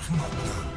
다름없다.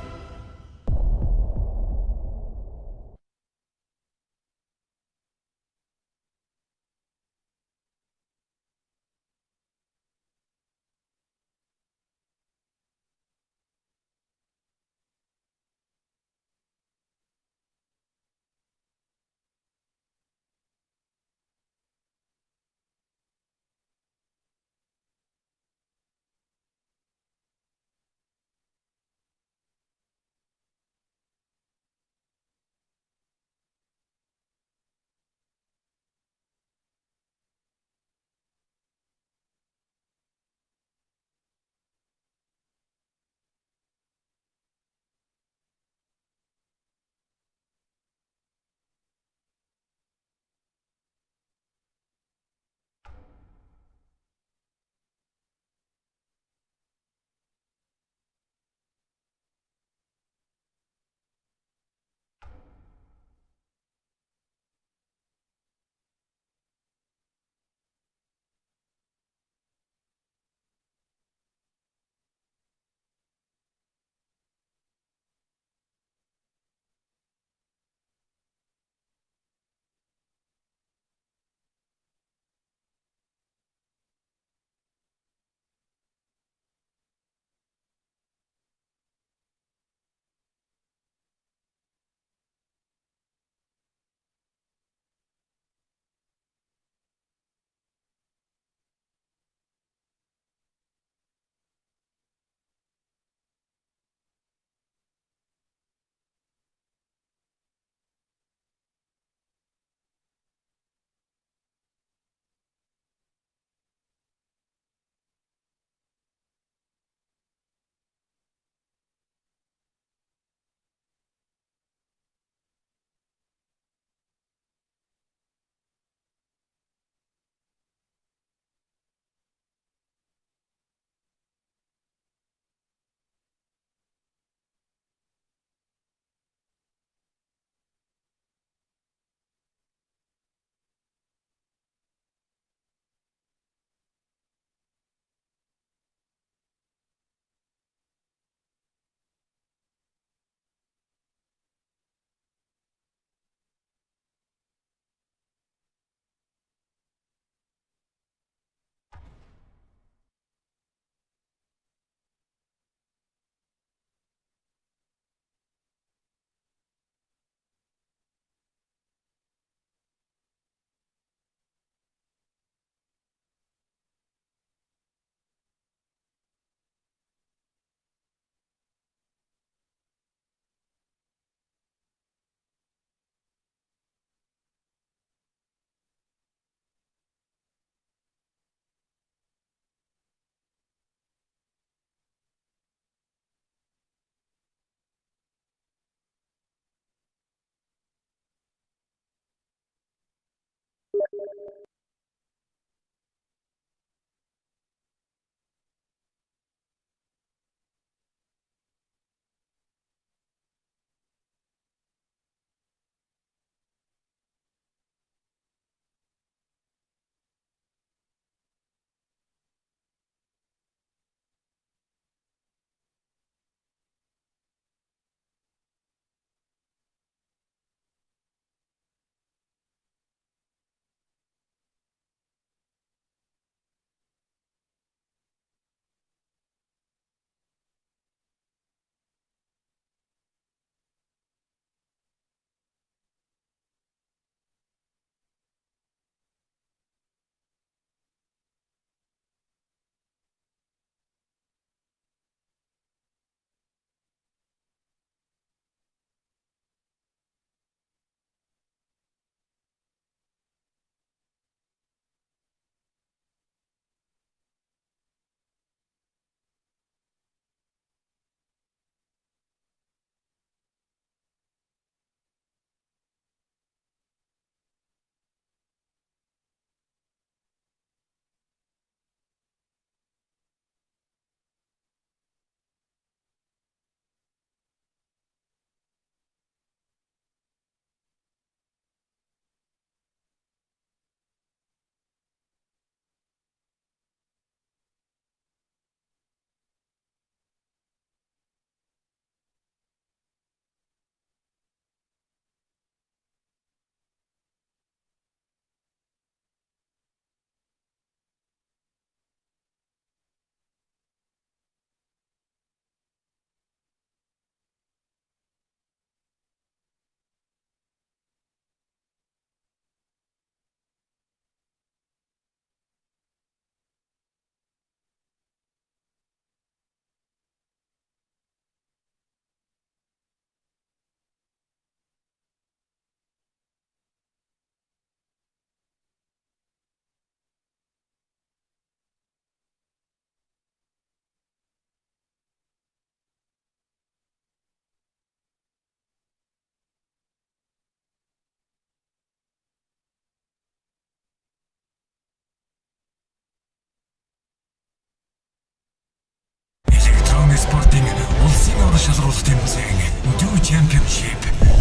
шалралт тэмцээн Дүү Championship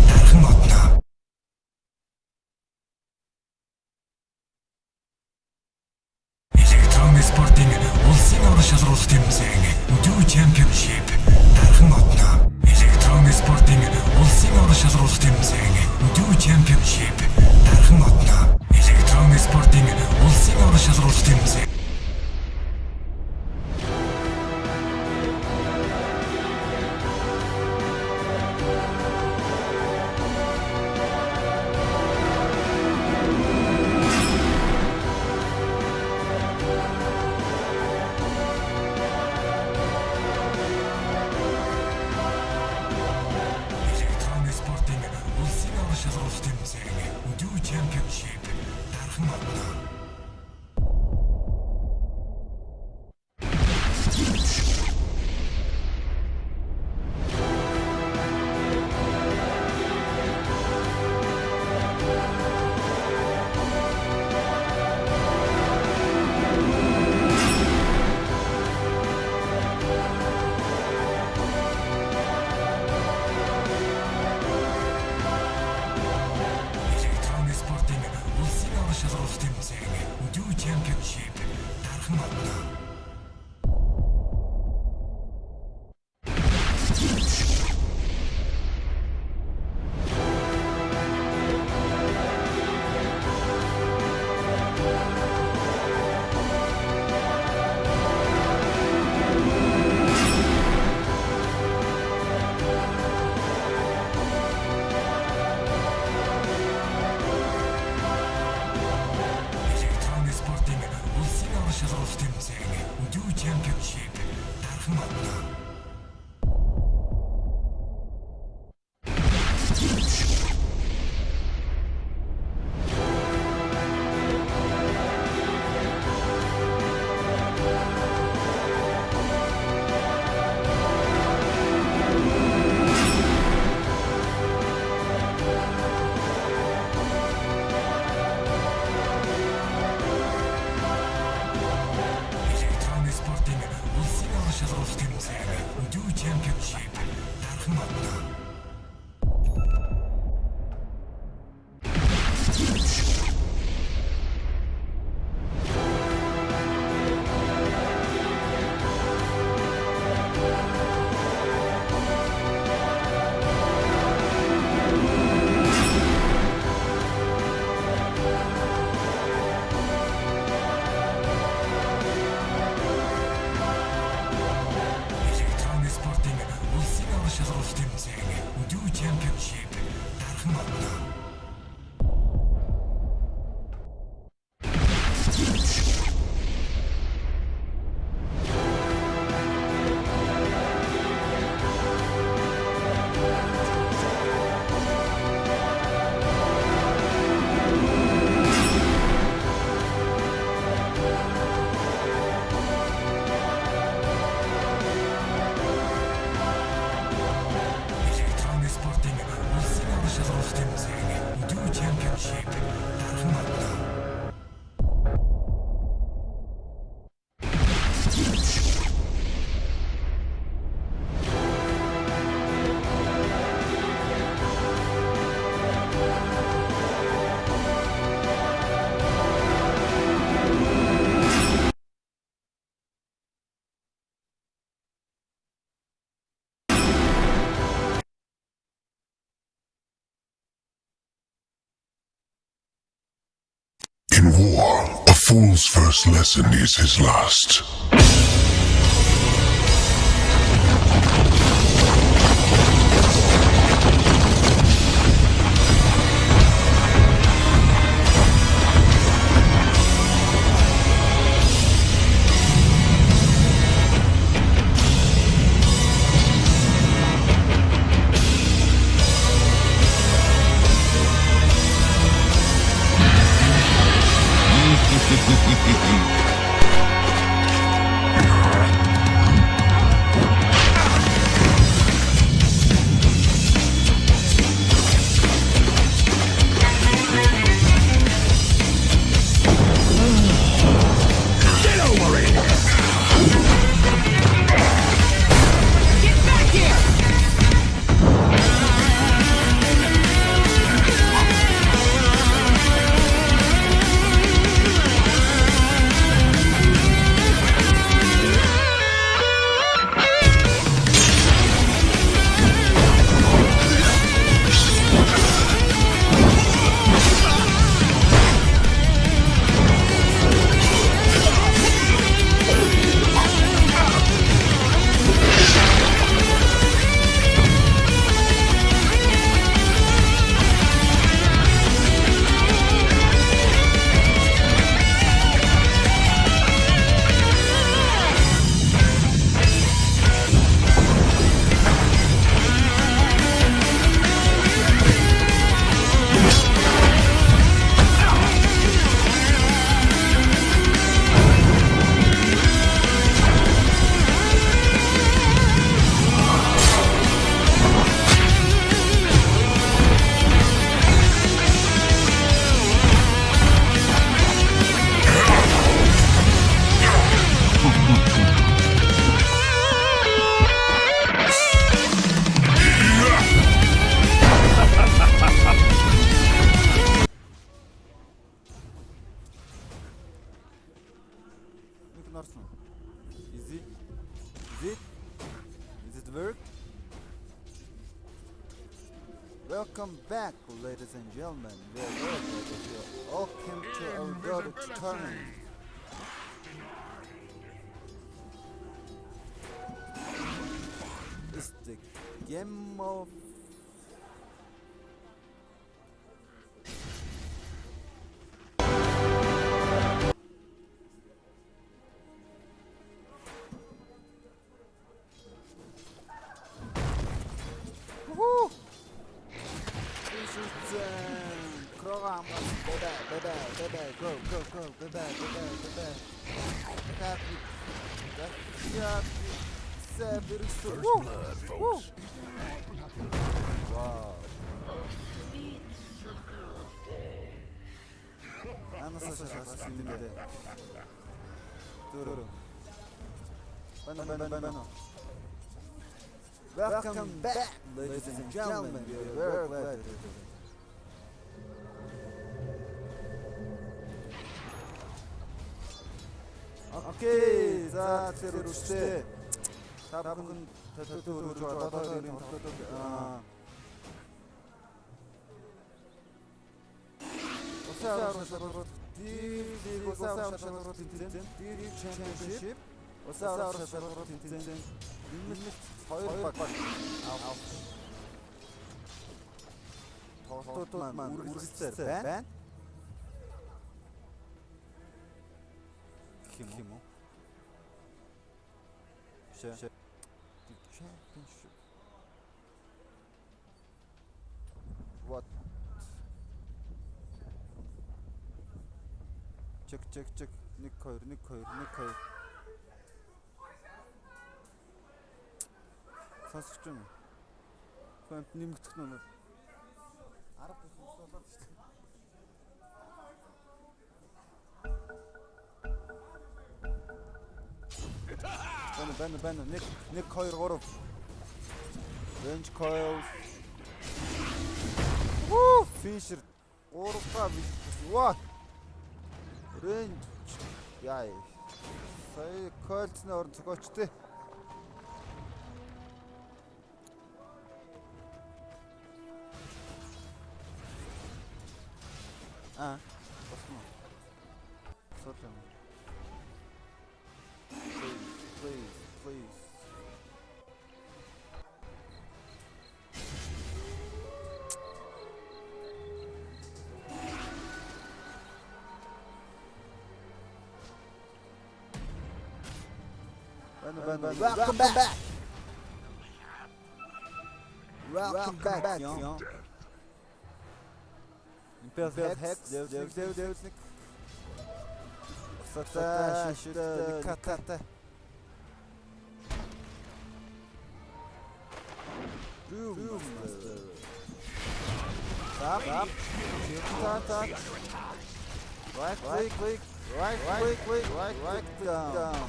дархан одно. Электронны спортын улсын орон шалралт тэмцээн Дүү Championship дархан одно. Электронны спортын улсын орон шалралт тэмцээн Дүү Championship дархан одно. Электронны спортын улсын орон шалралт тэмцээн Дүү Championship дархан одно. Дүү Championship дархан одно. Дүү Championship дархан одно. Дүү Championship дархан одно. Дүү Championship дархан одно. Дүү Championship дархан одно. In war, a fool's first lesson is his last. Is it? Is it work? Welcome back, ladies and gentlemen. We are very glad that you all came to our daughter tournament. It's the game of Woohoo! This is Kroga baby, go, baby. Woo! Woo! Wow. Nasıl şimdi? Dur. Ben. Welcome back, ladies and gentlemen. We are very glad to do 오케이, 자, 들어주시대. 다분은 대표도 좋아, 다다리는 오사우루샤로 디디고 오사우루샤로 틴틴 디디 챔피언십 오사우루샤로 틴틴 밋밋 서열 빡빡 Totman Urgisler ben Kim o? The championship. What? Check. Nick koyur. Sen sıkıcı mı? Ben nimlik tıklanır. Arap usulü bak işte. Ben Nick koyur korup. Range coils. Woo! Fisher. Korup abi. What? Range. Yay. Sayı coil'sine orta koçtu. Osman. Sorry. Please. Welcome back. Welcome back, yo. Imperial Hex, Devsnik. Sata, şurada, dikkat. Brewmaster. Stop. Tap. Right click down.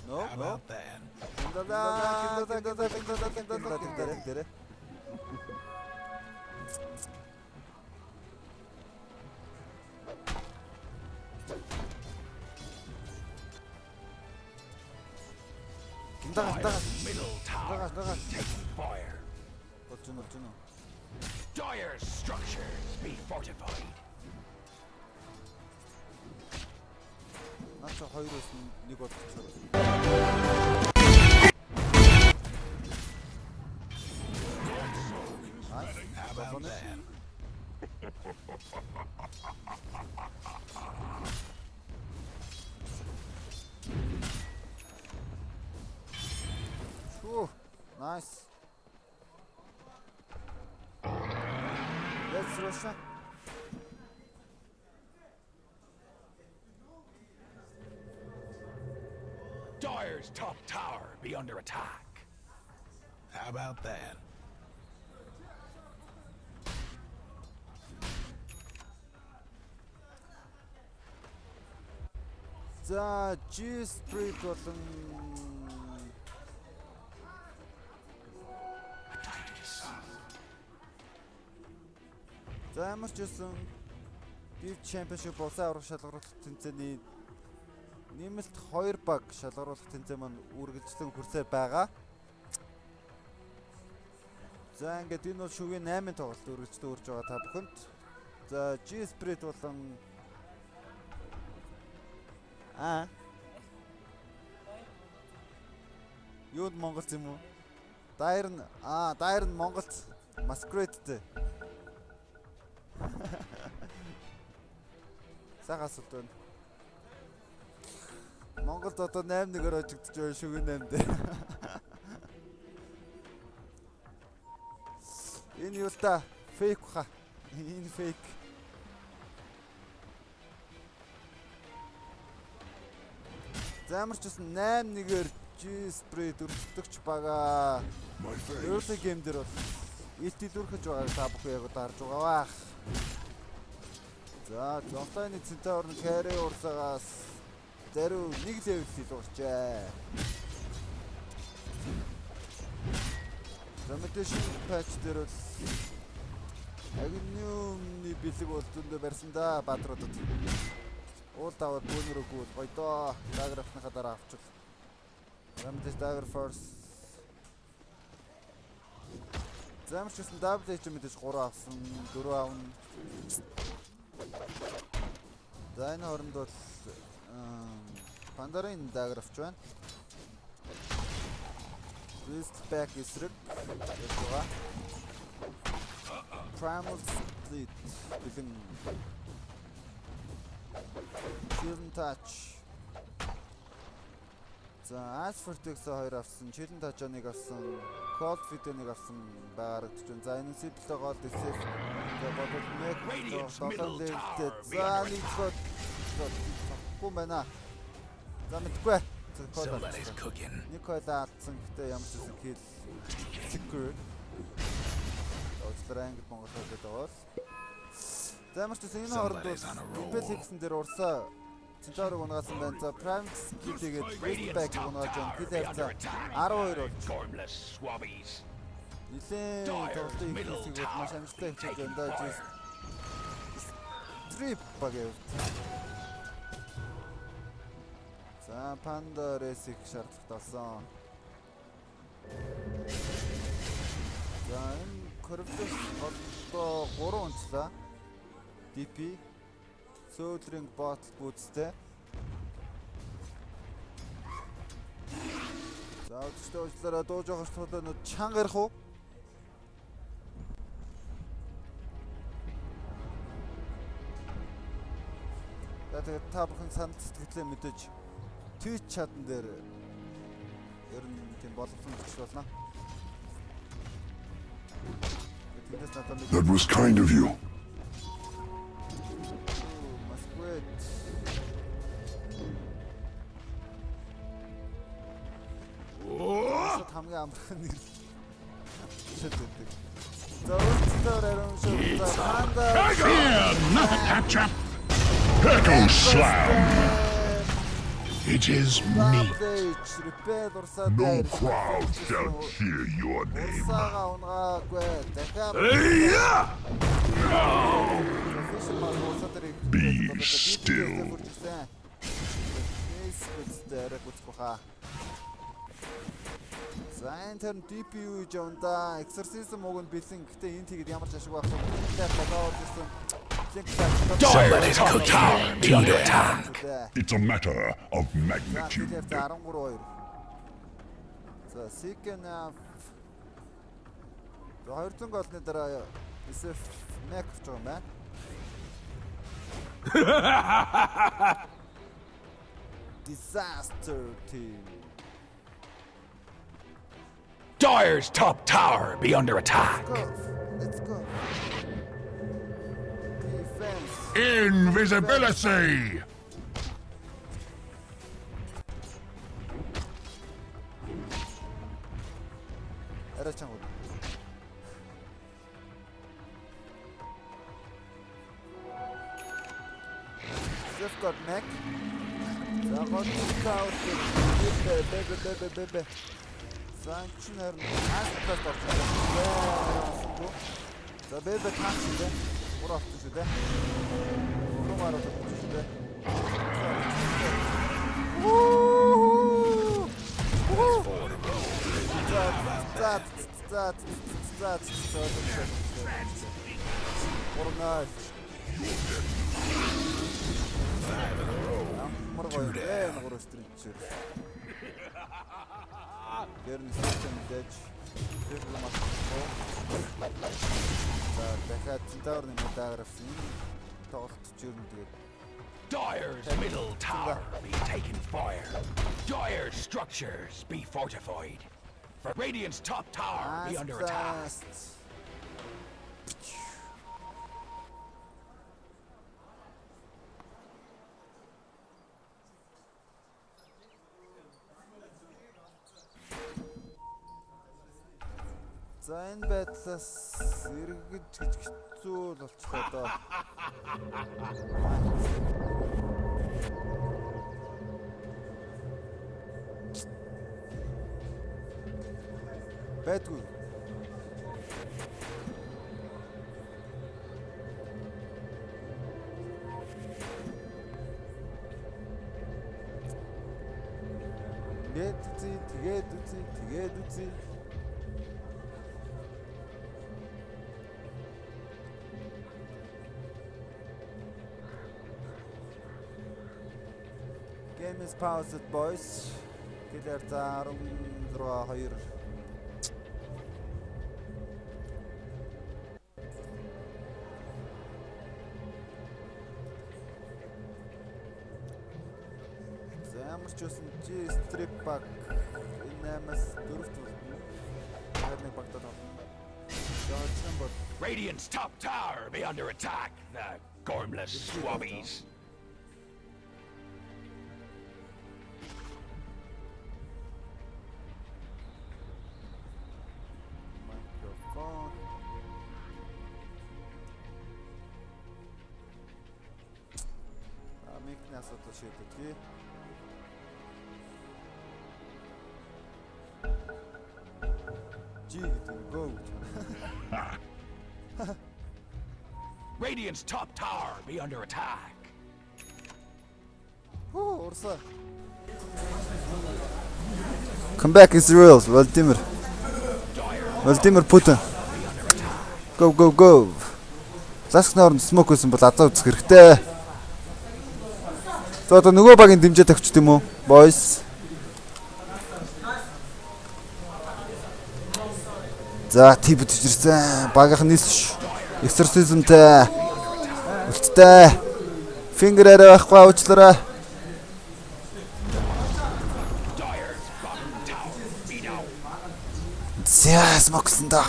No. How about that? Kindle. Dire's middle tower take fire. 어쩌노. Dire's structures be fortified. 나저 하이로 있으면 이거 어떻게 How about that? Whew, nice. Let's rush. Dire's top tower be under attack. How about that? 자, G-Street 같은 За ямар ч байсан Beef Championship улсын аврах шалгаруулалт тэмцээний Нэмэлт 2 баг шалгаруулах тэмцээн маань үргэлжлэн хүрсээр байгаа. За ингээд энэ бол шүгээн 8-ын тоглолт үргэлжлэн үрж байгаа та бүхэнд. За G-Spirit болон Юуд Монголч юм уу? Дайр нь Монголч Masquerade. Сайхан асуулт байна. Монголд одоо 8-1-ээр очигдож байгаа шүгээн 8 дээр. Энэ юу л та? Фейк баха. Энэ фейк. Замарч гэсэн 8-1-ээр G-Spirit өрсөлдөгч бага. Early game дээр бол илт илүүрхэж байгааг та бүхэн яг одоо харж байгаа бах. За, Jonathan Centaur-ын carry урсагаас зарим нэг левел илүүрчээ. Limitation patch дээр бол Agnium-ны бэлэг бол зөндөө барьсан да баатруудад. Уул даваад бөөнөрөөгөө гоё доо. Даграфныхаа дараа авчвал. Limitation Dagger Force. Замарч гэсэн WH мэдээж 3 авсан, 4 авна. За энэ хооронд бол Пандарын Dagger авч байна. Wrist back эсрэг байгаа. Primal Split бэлэн Chilling Touch. За Asphalt-ээс 2 авсан, Chilling Touch 1 авсан, Cold Feet-ийг авсан байгаарагдж байна. За энэ сэтлээ гол дэсээ. За бодвол нэг 7 левелтэй. За нэг гол байна. За мэдгүй. Somebody's cooking. Никола атсан гэдэг ямар ч зүйл хэл secret. Оцлоо ангид Монголд байгаа. Замарч гэсэн энэ хооронд Impel X-эн дээр урсаа Centaur-ыг унагаасан байна. За Prime Skill тэгээд Westback унагааж байна. Хил хайцаа 12 болж. Formless swabbies. Нилээн тоглолтын их хэсгийг маш амжилттай хийж байна да. Trip багэв. За Panda Race-ийг шаардлагатай болсон. За энэ Corvus одоо 3 унцлаа. DP Soul-ring Bottle Boots-тэй. За өчтөө уучлаарай дууж байгаа шууд чанга ярих уу? Тэгээд та бүхэн санд сэтгэлээ мэдээж Twitch чатан дээр ер нь тийм боловсон гэж болно. That was kind of you. Masquerade. Оо! Хамгийн амархан нэр. Шэддэг. За өөртөө арим шүү. За ханда. Not a catch-up. Echo Slam. It is me. No crowd shall hear your name. Be still. За энэ DPU жонда exorcism уг нь бэлэн. Гэтэ энэ тэгээд ямар ч ашиг байхгүй. Болоод ирсэн. Somebody's cooking. Be under attack. It's a matter of magnitude. За second half. За 200 голны дараа SF Mac авч байгаа юм байна. Disaster team. Dire's top tower be under attack. Let's go. Defense. Invisibility! Арайчан уу. Safeguard Mac. За гол таут бэбэ. Санчнер астас орчихсон. За бэбэ таасан дээ. Гур авсан шүү дээ. Гурван арга авсан шүү дээ. Гурнаа. Ямар гоё вэ? Нугар өстрич. Гэрнэс мэдээж фэрлэмас. За дахиад центаврын медаграфс тоглолт жирэн тэгээд Dire's middle tower be taken fire. Dire's structures be fortified. For Radiant's top tower be under attack. За энэ байдлаас эргэж хэцүү л болчихлоо доо. Бэтгүй. Тэгээд үзье. Game is paused, boys. Гэлэр за 16-2. За ямар ч үсэн чи strip back энэ 8-аас 4-т болно. Нэг багтаад байна. Жаачин бод. Radiant's top tower be under attack. The gormless swabbies. Асуудал шийдэгдгий. G гэдэг нь go. Radiant's top tower be under attack. Урсаа. Come back Israel, Vladimir Putin. Go. Ласкнаар смок хийсэн бол азаа үзэх хэрэгтэй. За одоо нөгөө багийн дэмжээ тавьчих тийм үү, boys. За тип бүтчихсэн. Багийнх нийс exorcismтэй. Үлттэй. Фингерээр байхгүй уучлаарай. Зяас моксон да.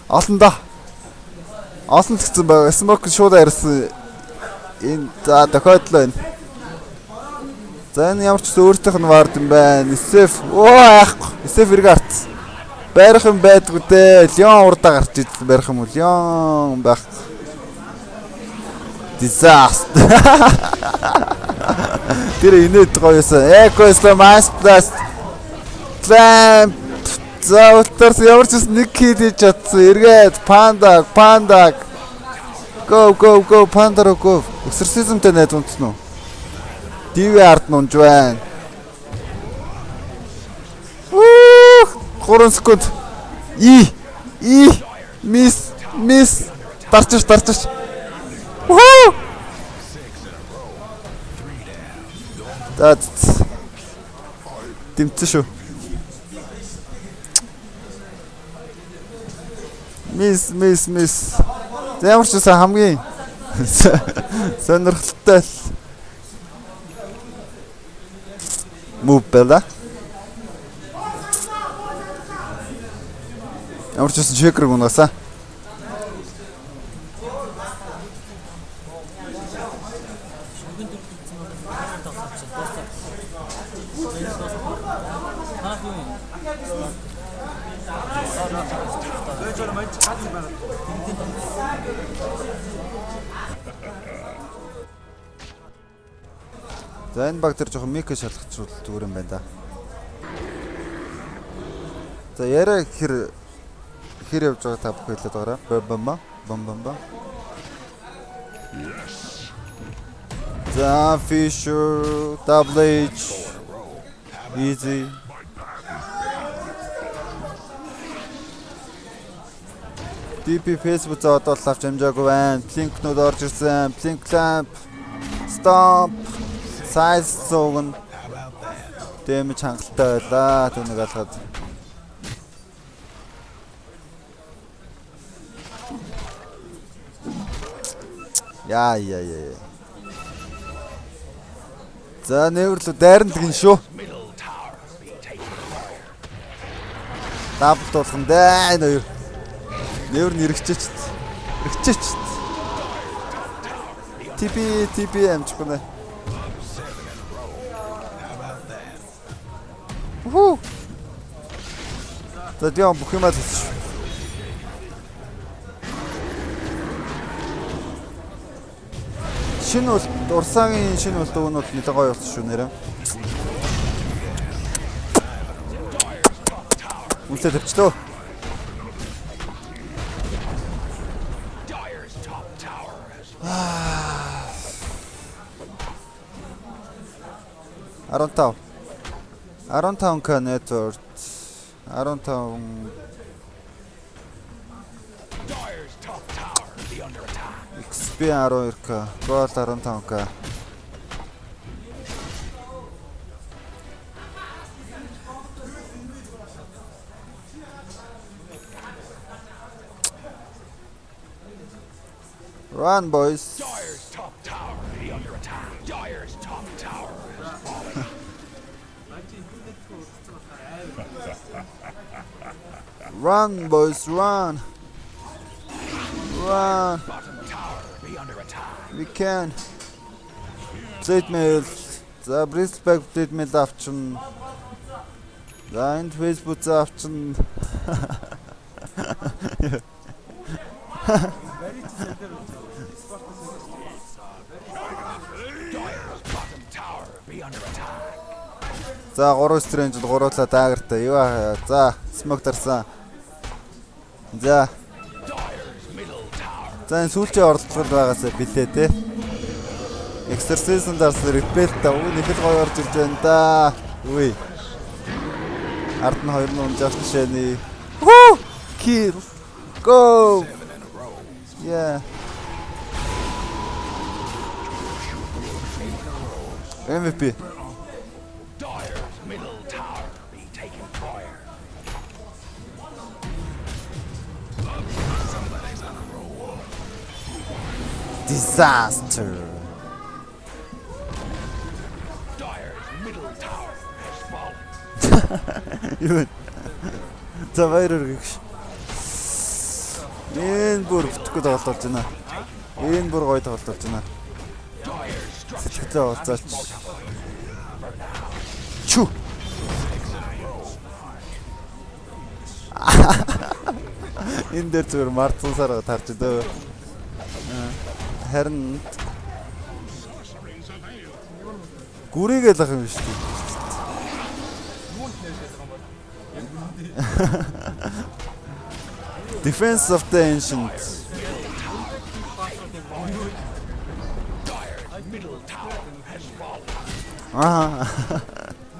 Олон тэгсэн байгаа. Смок шууд ярьсан. Энэ за тохиолдол байна. За энэ ямар ч өөртөөх нь вард юм байна. Исеф яахгүй. Исеф эрг арт. Барих юм байдгүй дээ. Леон урдаа гарч идэв барих юм уу? Леон байх. Disaster. Тэр инээд гоёсон. Эко Islamast. Clamp. За утаарс ямар ч нэг хийдэж чадсан. Эргээд панда. Go Panda go. Exorcismтэй найд унтсан уу? DV ард нь унж байна. 3 секунд. Miss. Дарчиж. That's тэмцэн шүү. Miss. Ямар ч үсэн хамгийн сонирхолтой move байла. Ямар ч үсэн шекер гунасаа. За энэ баг дээр жоохон мик шалгачруул зүгээр юм байна да. За яриа хэр явж байгаа та бүх хэлээд байгаарай. Бомба. За Fisher, Double H, Easy. DP Facebook за одоо л авч амжаагүй байна. Blink-нууд орж ирсэн. Blink Clamp, Stomp, Size зууг нь damage хангалттай байлаа. Түүнийг алгаад. Яа. За нээвэрлүү дайранд гин шүү. Дабл туулхан дээ энэ хоёр. Нээвэр нь эргэчээч. TP амжихгүй нэ. Хүү. Тэдэн бүх юм алс. Шинэ бол Урсаагийн шинэ бол дүүн бол нэлээд гоё болсон шүү нэрэ. Үнсээ тавьчлаа. Around ka network. Around XP 12k. Gold around ka. Run, boys. Dire's top tower be under attack. Dire's top tower. Run, boys, run. Run. Bottom tower be under attack. We can. Plate mail. За Brisbane plate mail авчин. За энд Facebook авчин. Bottom tower be under attack. За 3 strange 3-лаа даагертай. Юу за smoke тарсан. За. Dire's middle tower. За энэ сүүлчийн оролцоод байгаасаа билээ те. Exorcism дарсан repel та нэг л гоё орж ирж байна да. Үгүй. Ард нь 2 нь унжаах жишээний. Woo! Kill. Go. Yeah. MVP. Dire's middle tower be taking fire. Disaster. Dire's middle tower has fallen. Юу. За баяраар гэх. Энэ бүр бүтгэхэд тоглож байна. Энэ бүр гоё тоглож байна. Dire's structure Сэтгэлээ уулзаач. Чү. Энэ дээр зүгээр мартсан сарга тарж дөө. Харин гүрийгээл ах юм шүү дээ. Defense of the Ancient. Dire's middle tower has fallen.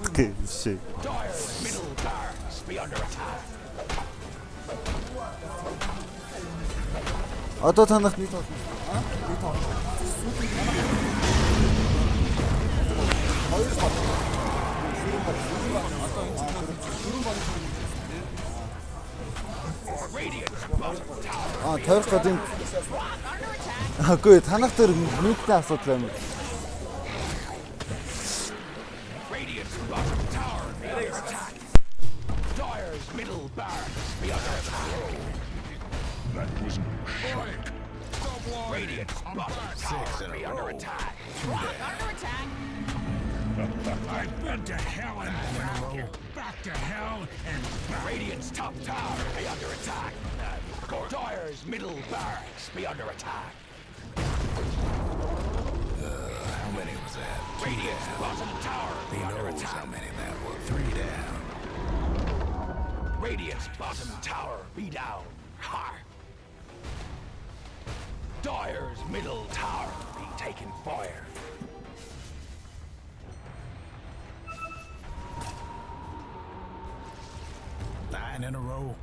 Okay, shit. Dire's middle barracks be under attack. Одоо танах нийт болно. Radiant's bottom tower. Тойрох гэдэг. Үгүй танах дээр нийтний асуудал юм. Radiant's bottom tower be under attack. Dire's middle barracks be under attack. Radiant's bottom tower be under attack. I've been to hell and back to hell and back. Radiant's top tower be under attack. Dire's middle barracks be under attack. How many was that? Radiant's bottom tower be under Knows attack. how many that were. 3 down. Radiant's bottom tower be down. Har. Dire's middle tower be taking fire. 9 in a row.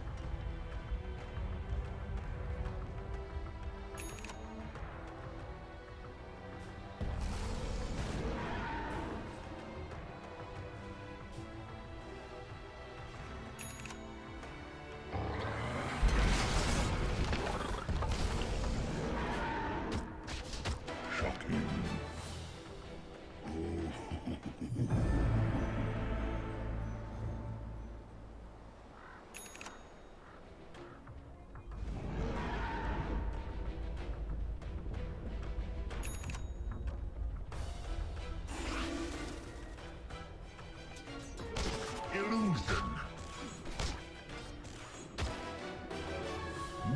Illusion.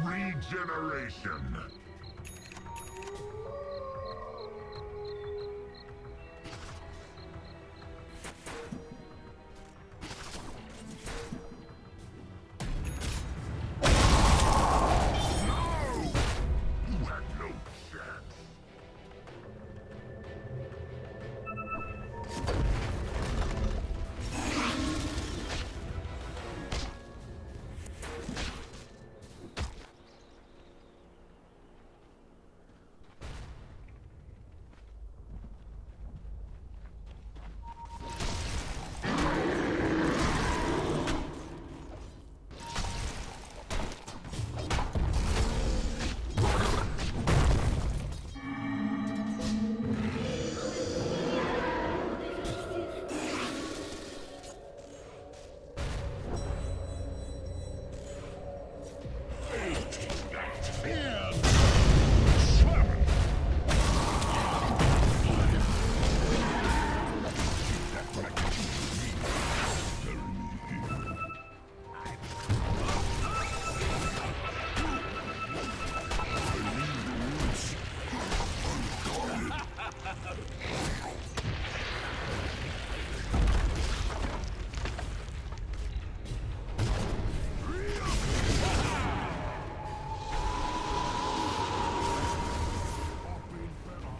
Regeneration. You had no chance.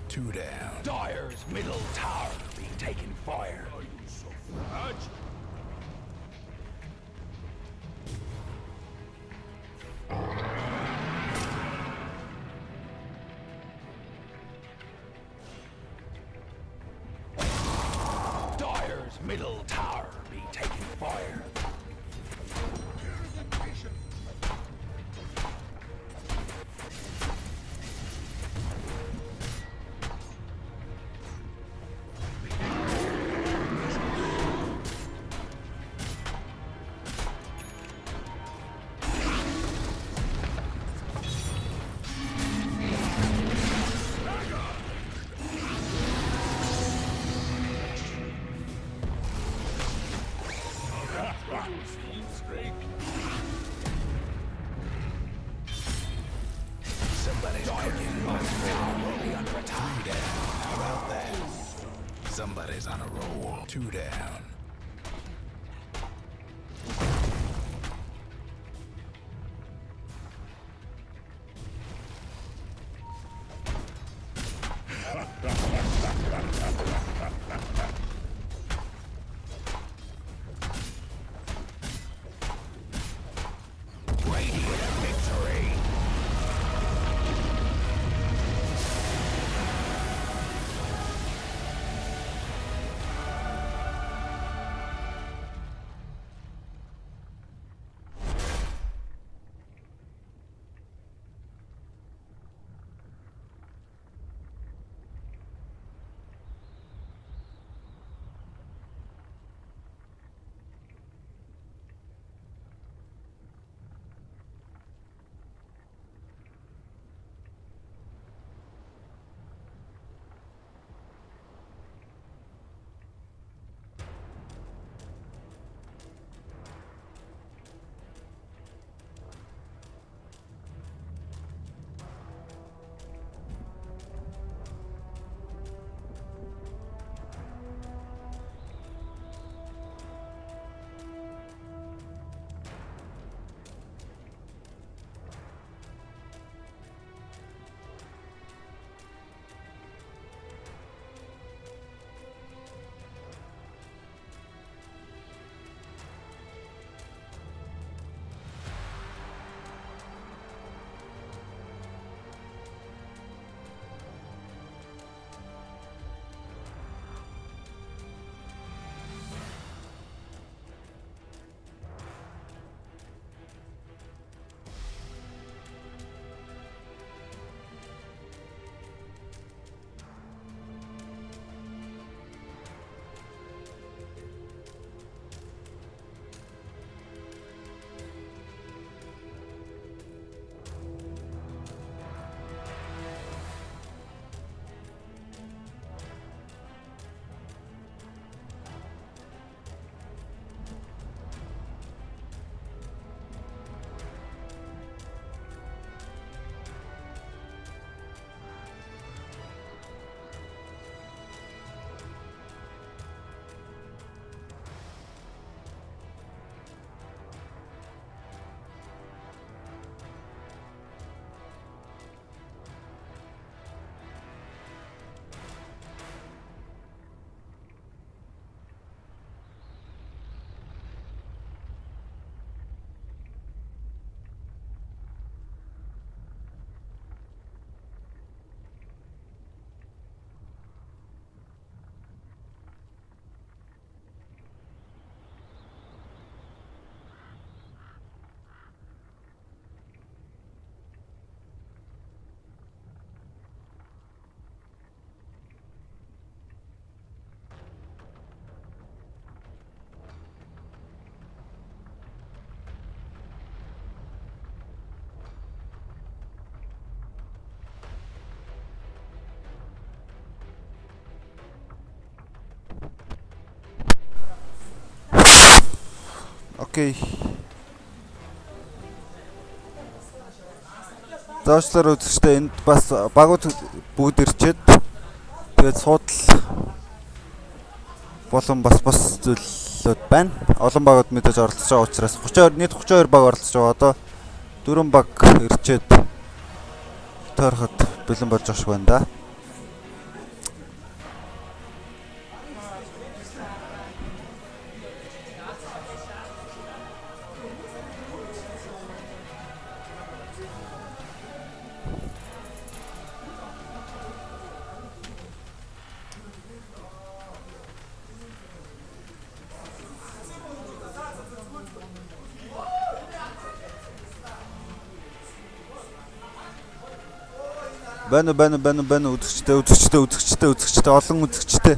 Two down. Dire's middle tower be taking fire. Dire's middle tower be taking fire. Somebody's cooking. Under attack. 3 down. How about that? Somebody's on a roll. 2 down. Radiant victory. Окей. Зоочлоор үзэгчтэй энд бас багууд бүгд ирчээд тэгээд суудал болон бас зүйлүүд байна. Олон багууд мэдээж оролцож байгаа учраас 32 баг оролцож байгаа. Одоо 4 баг ирчээд тойроход бэлэн болж байгаа шиг байна да. Бана үзэгчтэй олон үзэгчтэй.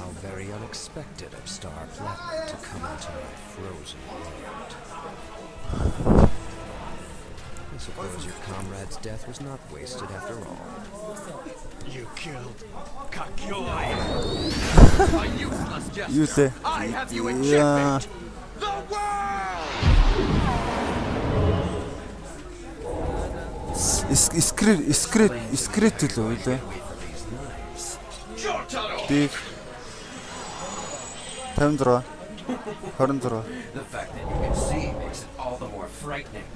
How very unexpected of Star Platinum to come into my frozen world. I suppose your comrade's death was not wasted after all. You killed Kakyoy! A useless gesture! Юу лээ? I have you in checkmate! The world! Скрит л үү лээ? Jotaro! Див 56 26. The fact that you can see makes it all the more frightening.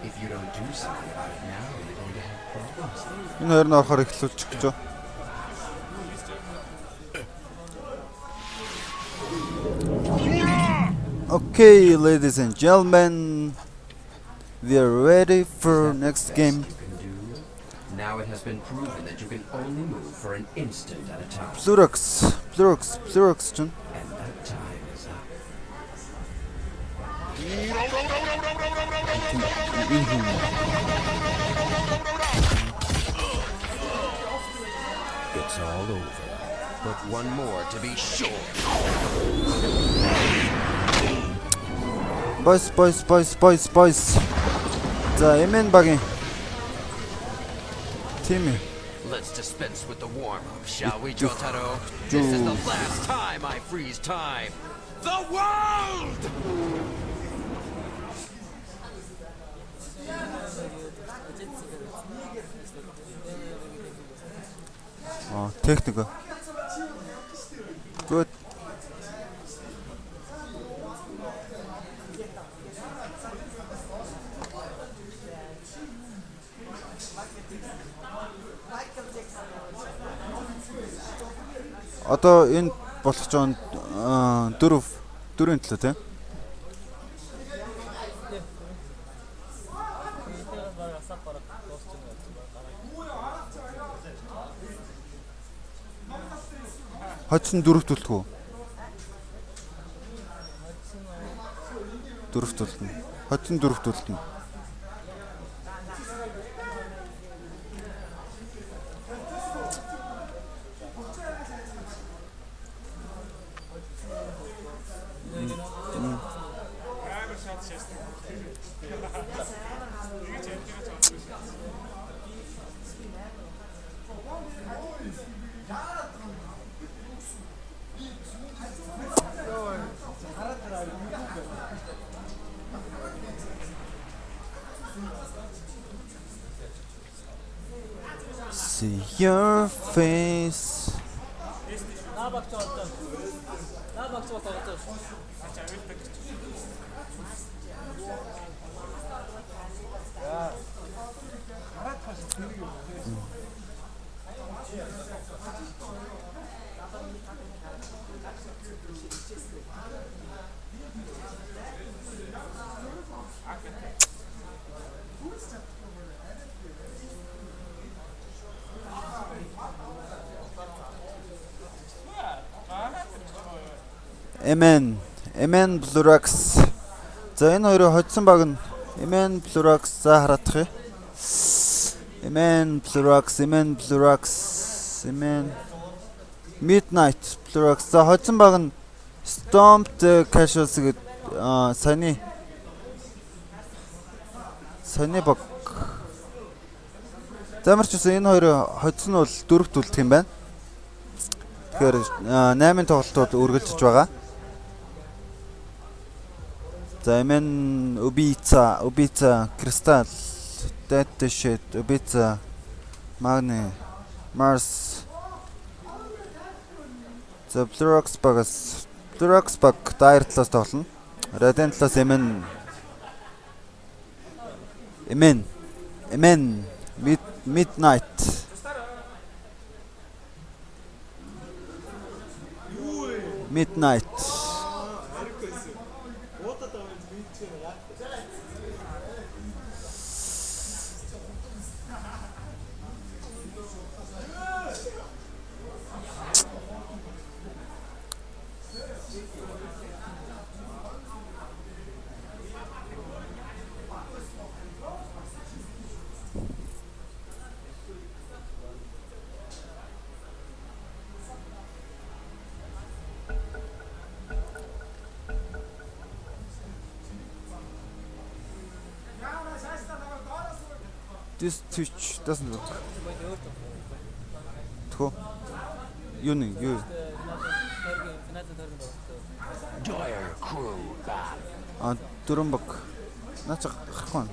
If you don't do something about it now, you're going to have problems. Энэ хоёр нь орохоор эхлүүлчих гэж байна. Okay, ladies and gentlemen, we are ready for next game. Now it has been proven that you can only move for an instant at a time. Plurix чинь. And that time is up. It's all over. But one more to be sure. Boys. За, Эмэн багийн team. Let's dispense with the warm-up, shall we, Jotaro? This is the last time I freeze time. The world! Техника. Good. Одоо энэ болох ч 4-ийн төлөө тийм. Хоцсон 4 төлөх үү? 4 төлнө. Хоцсон 4 төлнө. See your face. Amen Blurax. За энэ хоёроо хоцсон баг нь Emen Plurax за хараадах юм. Emen Plurax, Emen Midnight Plurax. За хоцсон баг нь Stomped Casuals гэдэг саяны баг. Замарч гэсэн энэ хоёр хоцсон нь бол дөрөвт үлдэх юм байна. Тэгэхээр 8 тоглолтууд үргэлжлэж байгаа. За Emen Убийца, Кристалл, Дэтэшэт, Убийца, Магни, Марс. За Plurax баг Dire талаас тоглоно. Radiant талаас Emen Midnight. This Twitch doesn't work. Тхөө. Юу? Dire crew battle. Дөрөн баг. Наач гарахгүй.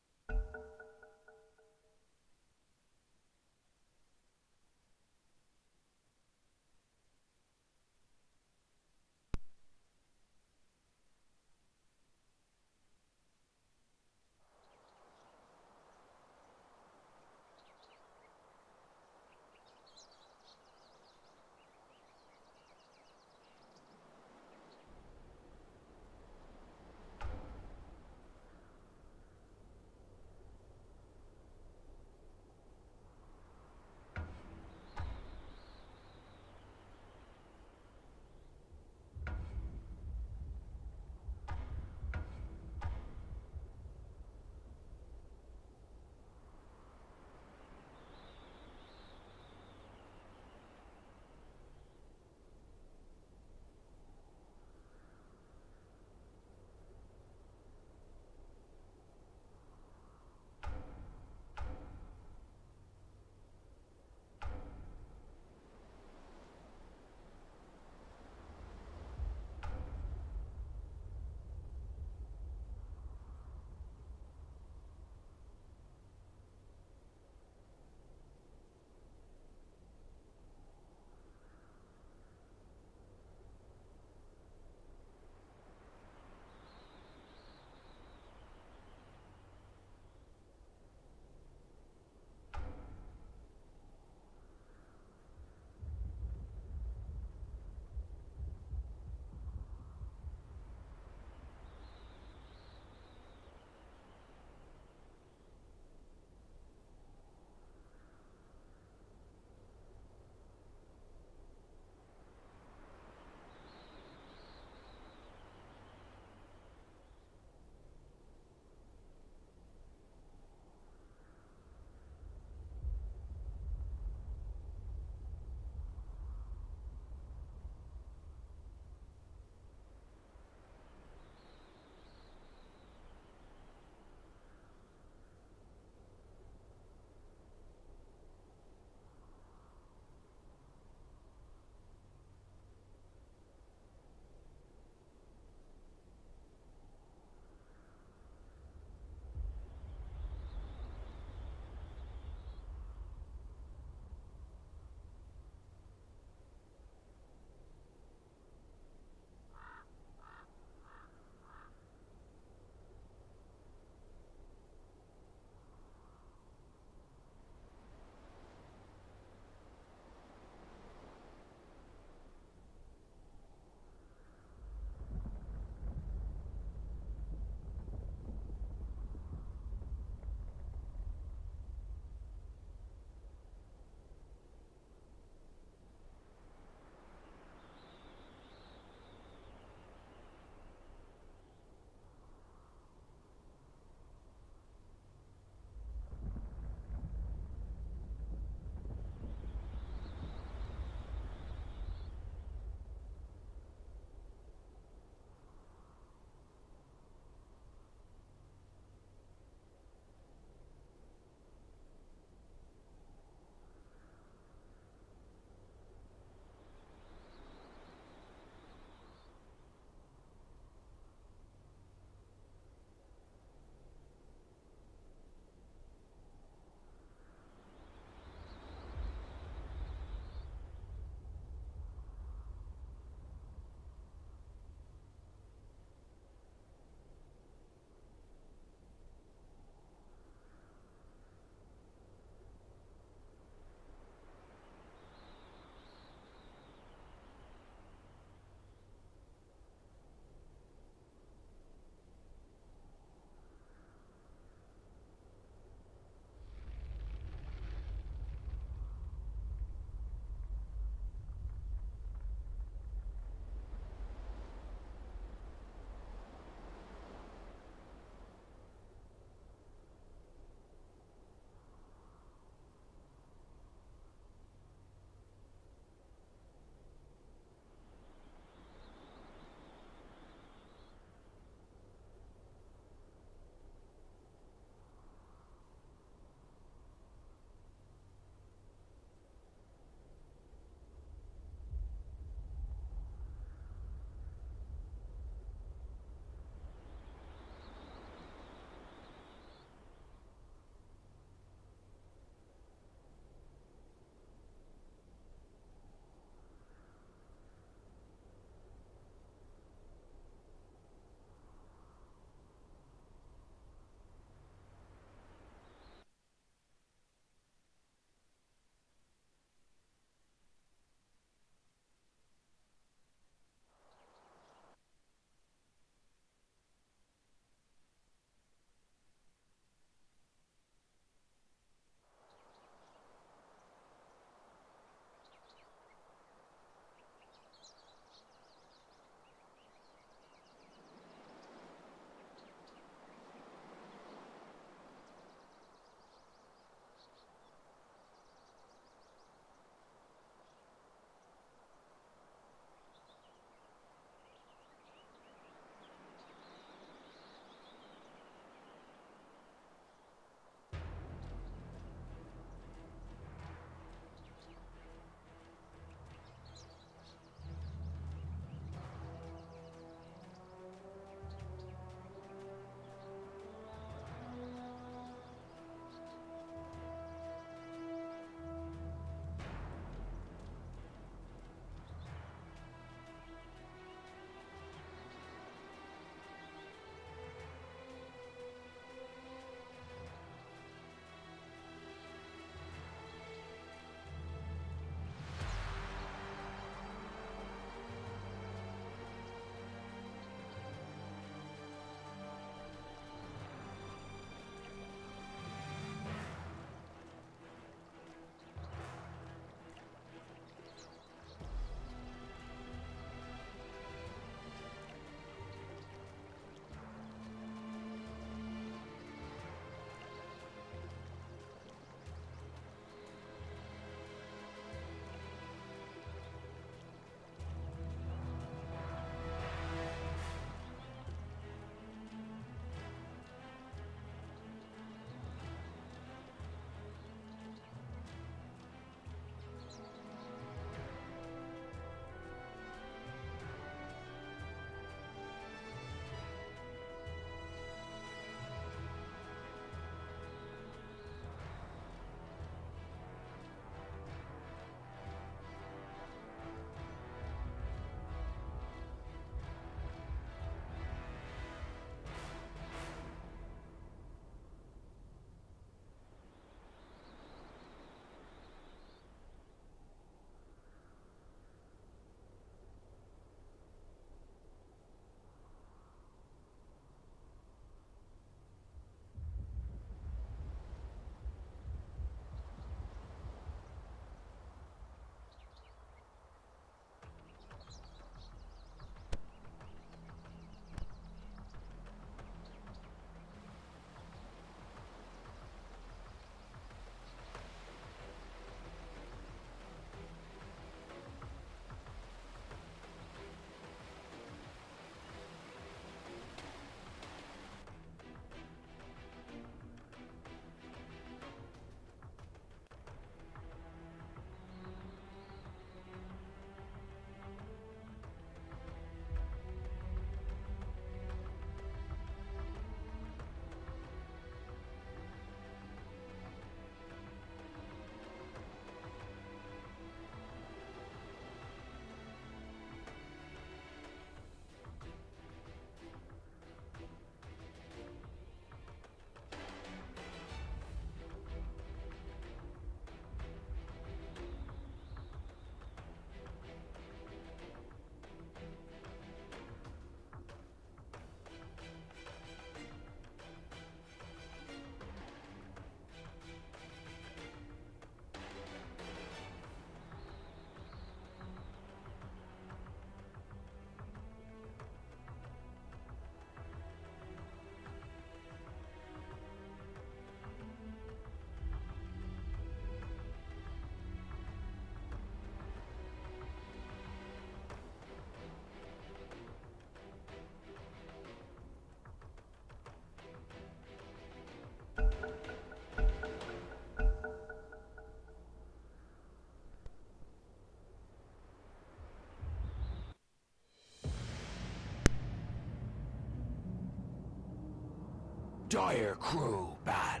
Dire crew ban.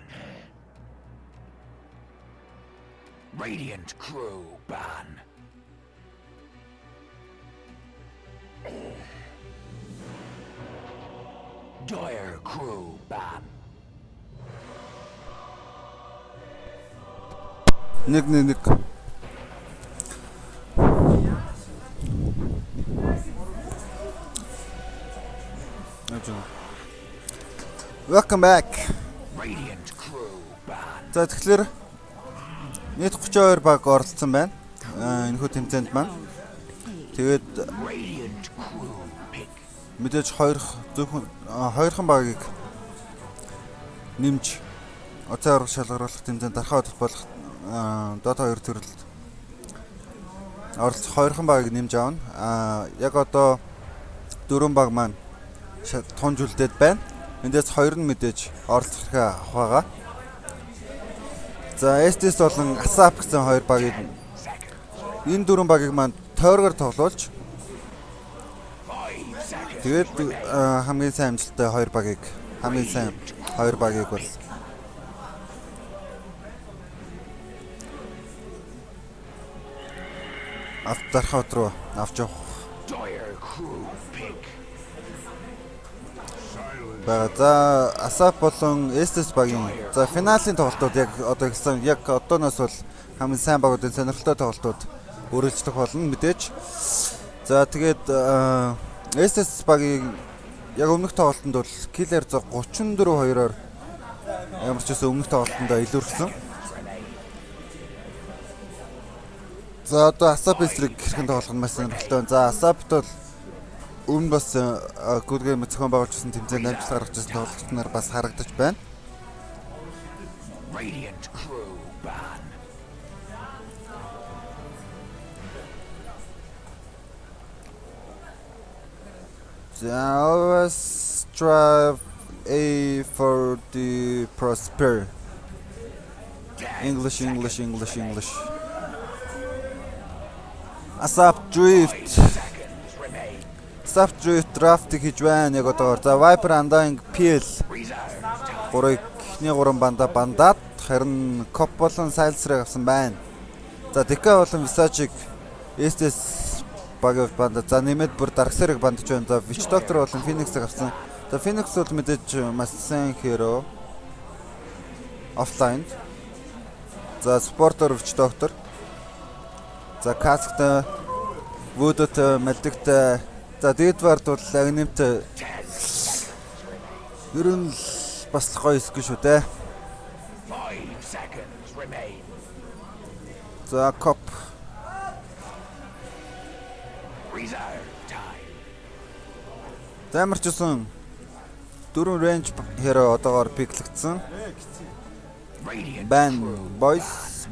Radiant crew ban. Dire crew ban. Нэг. Welcome back. Radiant crew ban. За тэгэхээр нийт 32 баг оролцсон байна. Энэхүү тэмцээнд маань. Тэгээд Radiant crew pick. мэдээж хоёрхан багийг нэмж оцоо ураг шалгаруулах тэмцээнд дарахад болох Dota 2 төрөлд оролцох хоёрхан багийг нэмж аавна. Яг одоо дөрвөн баг маань тунж үлдээд байна. Эндээс хоёр нь мэдээж оролцох хэрэг авах байгаа. За Estes болон Asap гэсэн хоёр багийг энэ дөрвөн багийг маань тойргоор тоглуулж тэгээд хамгийн сайн амжилттай хоёр багийг бол авдархад руу авч явах байгаа. За Asap болон Estes багийн за финалийн тоглолтууд яг одоо гэсэн яг одооноос бол хамгийн сайн багуудын сонирхолтой тоглолтууд үргэлжлэх болно мэдээж. За тэгээд Estes багийн яг өмнөх тоглолтод бол киллер 34-2-оор ямар ч гэсэн өмнөх тоглолтод илүүрсэн. За одоо Asap эсрэг хэрхэн тоглох нь маш сонирхолтой. За Asap бол өмнө бас good game зохион байгуулжсэн тэмцээнд амжилт гаргаж ирсэн тоглогчид нар бас харагдаж байна. Radiant crew ban. So always strive A for the prosper. English. Asap drift. Asap drift драфтыг хийж байна яг одоогоор. За Viper Undying PL 3 бандаад харин Cop болон Siles-рыг авсан байна. За Deka болон Visage-ыг Estes багийн бандаа. За нэмээд бүр Darkseid-ыг бандаж байна. За Witch Doctor болон Phoenix-ыг авсан. За Phoenix бол мэдээж маш сайн hero. Offline. За Supporter Witch Doctor. За Cask-тай, Voodoo-тай, Maldek-тай. За Deadward бол Aghanim-тай. Ер нь бас гоё скил шүү дээ. 5 seconds remain. За Cop. Reserve time. Замарч усан 4 range hero одоогоор пиклэгдсэн. Radiant Ban crew. boys.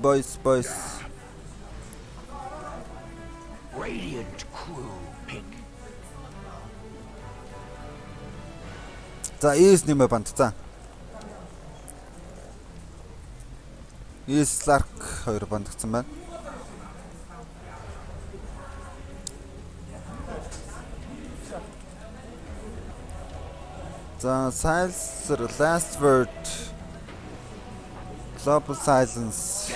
Radiant crew pick. За East нэмэ банд. За. East Lark 2 бандагдсан байна. За Siles Last Word. Global Silence.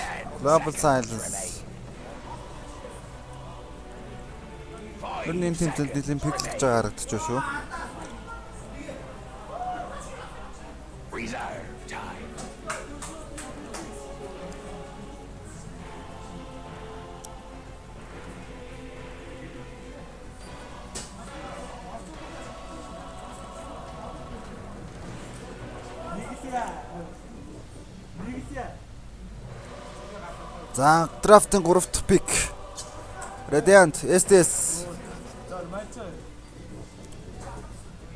Тэрний тэмцээнд нэлийн пиклж байгаа харагдаж байна шүү. Reserve time. За драфтын 3 дахь пик. Radiant Estes.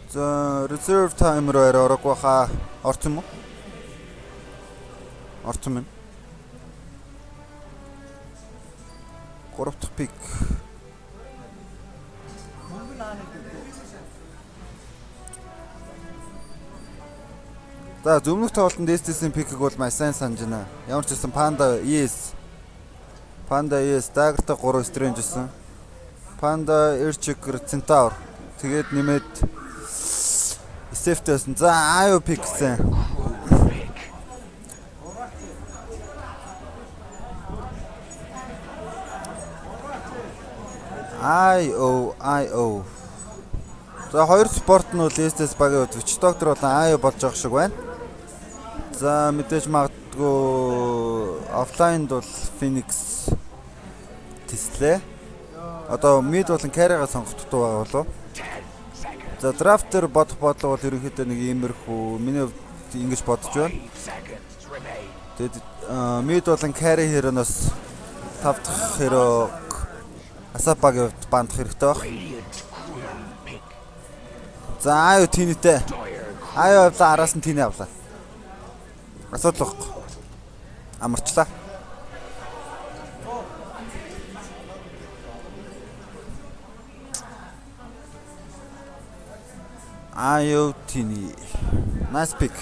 За reserve time руу орох баха. Орсон юм уу? Орсон юм. 3 дахь пик. За зөвнөх тоглолтод Estes-ийн пикийг бол маш сайн санаж байна. Ямар ч гэсэн Panda ES Dagger-тай 3 strange гэсэн. Panda Earthshaker Centaur. Тэгээд нэмээд Safety-сэн. За IO pick гэсэн. IO. За хоёр спорт нь бол STS багийн хувьд Witch Doctor болон IO болж байгаа шиг байна. За мэдээж магадгүй офлайнд бол Phoenix тэслээ. Одоо mid болон carry-га сонгох дутуу байгаа болов. За draft дээр бодох бодлого бол ерөнхийдөө нэг иймэрхүү миний хувьд ингэж бодож байна. Тэгээд mid болон carry хөрөнөөс 5 дахь хөрөө Асапагийн хувьд бандах хэрэгтэй баг. За аюу тинэтэй. Аюу авлаа араас нь тинэ авлаа. Асуудал واخгүй. Амарчлаа. Аюу тинэ. Nice pick.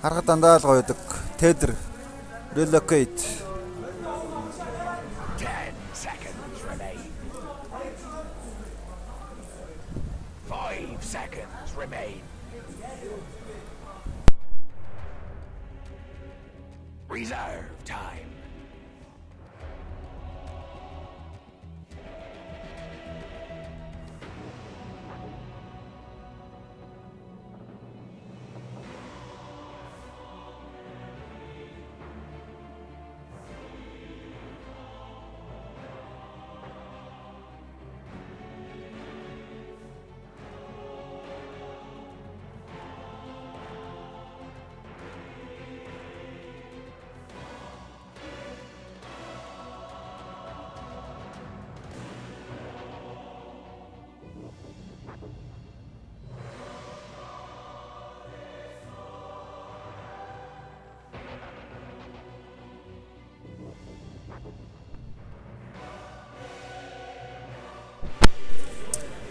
Харахад дандаа л гоё дэг. Tether relocate. 10 seconds remain. 5 seconds remain. Reserve time.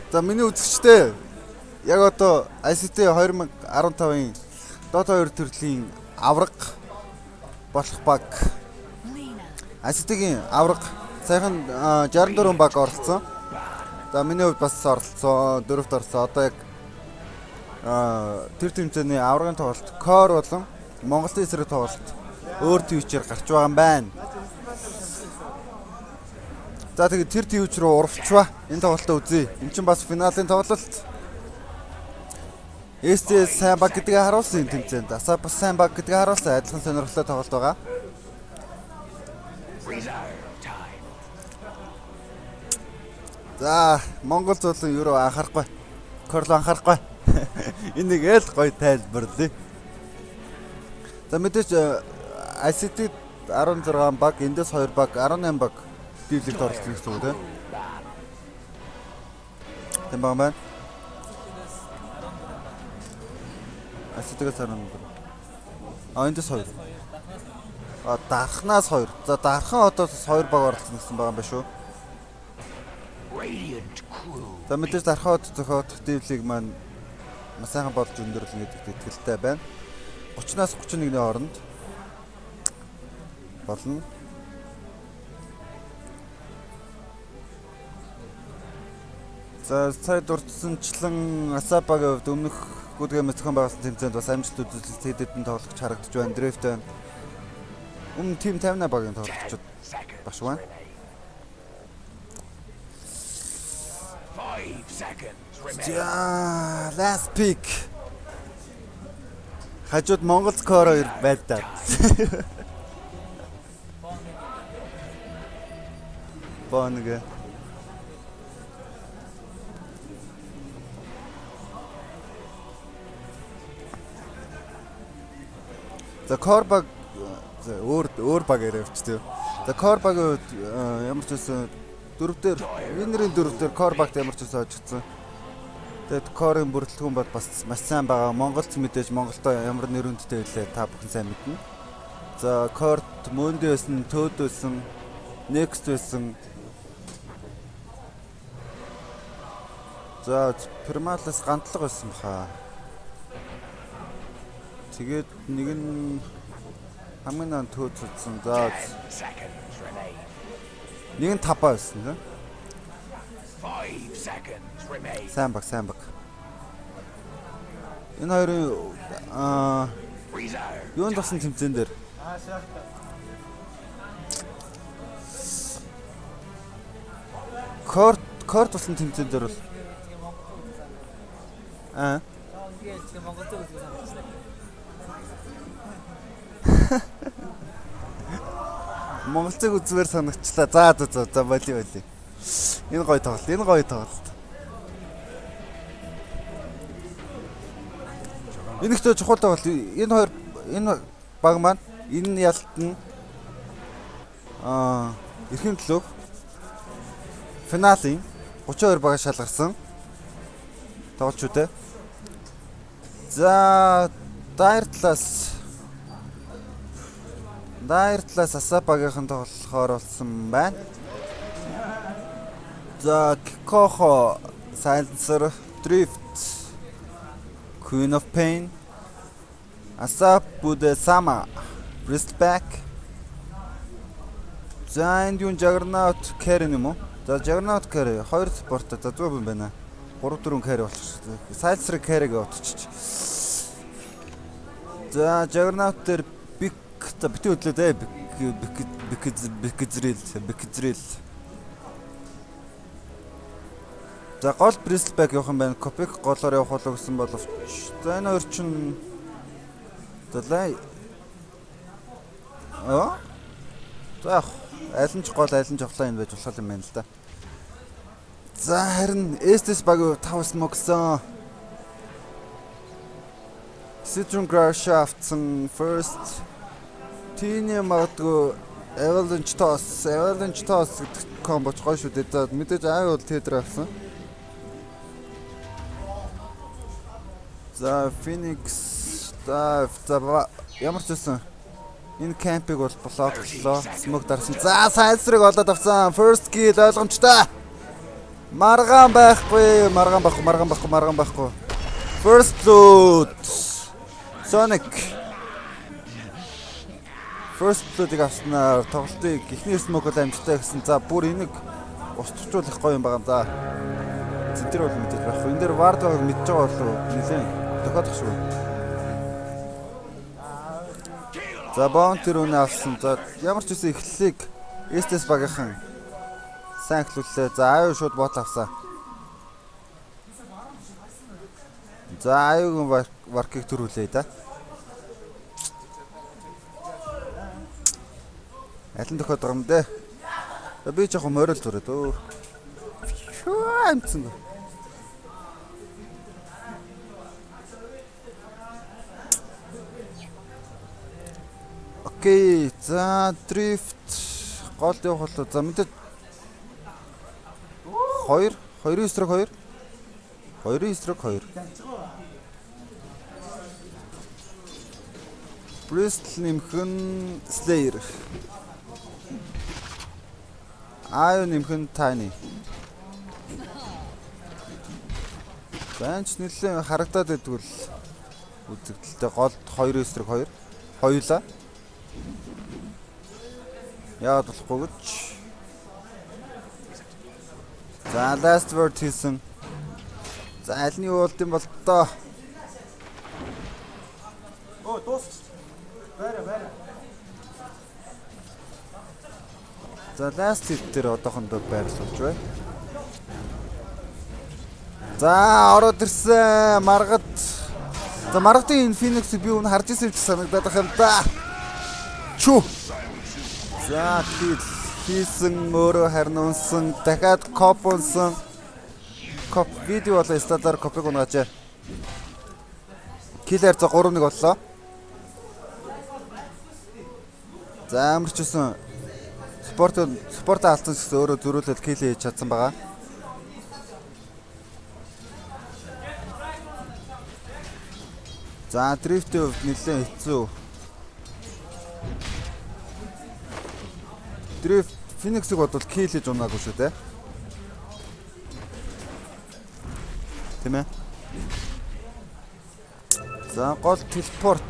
За миний үзэгчтэй яг одоо ICT 2015-ын Dota 2 төрлийн авраг болох баг. ICT-ийн авраг сайхан 64 баг оролцсон. За миний хувьд бас оролцсон, дөрөвт орсон. Одоо яг тэр тэмцээний аврагын тоглолт Core болон Монголын эсрэг тоглолт өөр твичээр гарч байгаа юм байна. За тэгээд тэр твич руу урвчваа. Энэ тоглолтоо үзье. Энд чинь бас финалийн тоглолт. STS сайн баг гэдгийг харуулсан энэ тэмцээнд. Асаа бас сайн баг гэдгийг харуулсан адилхан сонирхолтой тоглолт байгаа. За Монгол зулын юу анхаарахгүй. Корло анхаарахгүй. Энийг л гоё тайлбарлая. За мэдээж ICT 16 баг, эндээс 2 баг, 18 баг дийлэгт оролцсон гэсэн үг тийм. Тэм байна. ICT-гээс 14. Эндээс 2. Дархнаас 2. За дархан одоо 2 баг оролцсон гэсэн байгаа юм байна шүү. За мэдээж дархан зохиодох дийлэг маань маш сайхан болж өндөрлөн гэдэгт итгэлтэй байна. 30-наас 31-ний хооронд болно. За сая дурдсанчлан Асапагийн хувьд өмнөх гүдгэмэс зохион байгуулсан тэмцээнд бас амжилт үзүүлсэн тэдэдэн тоглогч харагдаж байна. Дрифт байна. Өмнө тим 58 багийн тоглогчид багш байна. 5 seconds remain. За last pick. Хажууд Монгол Core 2 байлдаа. Бонг. За Core баг өөр баг яриавчтэй. За Core багийн үед ямар ч байсан дөрөвдөр винерийн дөрөвдөр Core багт ямар ч байсан очсон. Тэгээд Core-ын бүрэлдэхүүн бол бас маш сайн байгаа. Монголд мэдээж Монголдо ямар нэрүндтэй байлаа та бүхэн сайн мэднэ. За Core-т Mondi байсан, Toad байсан, Next байсан. За Primalus гантлаг байсан баха. Тэгээд нэг нь хамгийн дан Toad үзсэн. За нэг нь Tapa байсан тийм. 5 seconds remain. Сайн баг. Энэ хоёрын юунд тасан тэмцээн дээр корт болсон тэмцээн дээр бол Ингээд тэгээ Монгол зөв үзэх санагдчихлаа. Монголцыг үзмээр санагчлаа. За боли. Энэ гоё тоглолт. Энэ ихтэй чухал тоглолт. Энэ баг маань энэ ялт нь эрхэм төлөв финалийн 32 багаас шалгарсан тоглолчтой. За Дайр талаас Асапагийнхан тоглохоор болсон байна. За Кикохо, Silencer, Drift, Queen of Pain, Asap Budesama, Bristback. За энд юу Juggernaut carry юм уу? За Juggernaut carry 2 спорт за зөв юм байна. 3-4 carry болчихсон. Silencer carry-г утчих. За Juggernaut дээр за бити хөдлөө дээ. Бикзрил. За гол Bristback явах юм байна. Копик голоор явах болов гэсэн боловч. За энэ хоёр чинь за аль нь ч гол аль нь жавхлаа юм байж болох юм байна л да. За харин Estes баг 5 мөгсөн. Citron Crush автсан first Тиний магадгүй Avalanche Toss гэдэг комбоч гоё шүү дээ. За мэдээж аав бол тедэр авсан. За Phoenix ямар ч байсан энэ кампиг бол блоклоо. Смог дарсан. За Silencer-ыг олоод авсан. First kill ойлгомжтой. Маргаан байхгүй. First blood. Sonic First blood-ыг авснаар тоглолтыг эхний смог бол амжилттай гэсэн. За бүр энийг устгахжуулах гоё юм байгаа юм да. Зэнтэр бол мэдээж байхгүй. Энэ дээр вард байгааг мэдж байгаа болов уу? Нилээн тохиодох шүү. За Bounty руу авсан. За ямар ч үсэн эхлэлийг Estes багийнхан сайн эхлүүллээ. За аюу шууд бот авсан. За аюугийн варкийг төрүүлээ да. Алин тохиод байгаа юм дээ. Би жоохон морил түрээд өө. Амцсан. Окей, за Drift гол явах болоо. За мэдээ 2-2 Bristol нэмхэн Slayer. Аю нэмхэн Tiny. Бэнч нэлээд харагдаад байдгүй л үзэгдэлтэй гол 2-2 хоёулаа. Яагаад болохгүй гэж. За last word хийсэн. За аль нь юу болд юм бол тоо. Оо дуусч. Бара. За last hit дээр одоохондоо байрлуулж байна. За ороод ирсэн маргад. За маргадын энэ Phoenix-ийг би өмнө харж ирсэн гэж санагдаад байна юм да. Чүү. За хийсэн өөрөө харин унсан дахиад коп унсан. Коп видео болоо стадаар копиг унаачаа. Киллер за 3-1 боллоо. За амарчсан спорт алдсан гэсэн өөрөө зөрүүлээд кил хийж чадсан байгаа. За Drift-ийн хувьд нэлээд хэцүү. Drift Phoenix-ыг бодвол кил хийж унаагүй шүү дээ. Тийм ээ. За гол телепорт.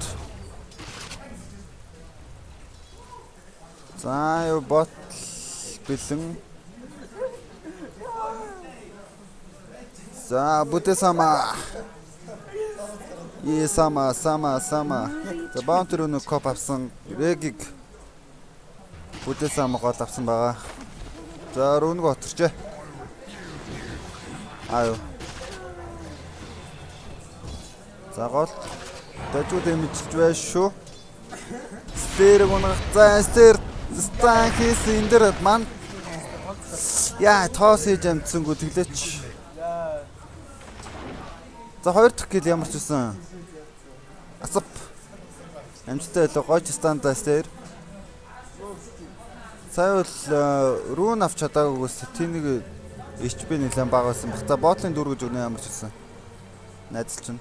За юу бот бэлэн. За Budesama. Сама. За Bounty руу коп авсан. Региг Budesama гол авсан байгаа. За рүүнг оторчээ. Аа юу. За гол дажуу дэмжиж байж шүү. Стэр гонх за стэр стан хийс энэ дэр ман яа тоос хийж амтсангүй тэглээч. За 2 дахь гэл ямар ч үсэн. Асап. Амжтай л гойч станда стэр. Сая бол рун авч чадаагүйгээс тэнийг HP нэлээд бага байсан баг. За ботлын дүр гэж өгнө ямар ч үсэн. Найдал чинь.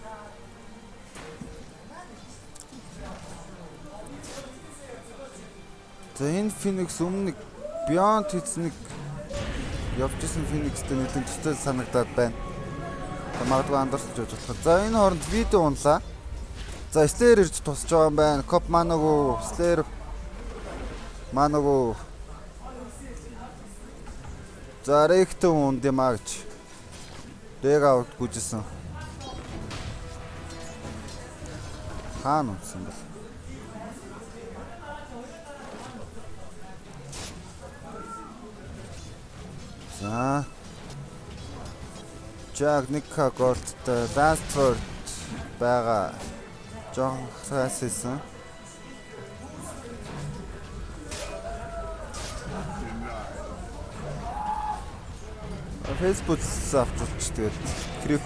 За энэ Phoenix өмнө Beyond хийсэн нэг явжсэн Phoenix-тэй нэлээд төстэй санагдаад байна. Магадгүй андуурсаж байж болох. За энэ хооронд видео унлаа. За Slayer ирж тусч байгаа юм байна. Cop манагу Slayer манагу. За Recto унд юм аа гэж. Дэга гүжсэн. Хаан унтсан бэл. За Jack Nika Gold Last Word байгаа. Жон хасээсэн. Facebook авчулч тэгээд крип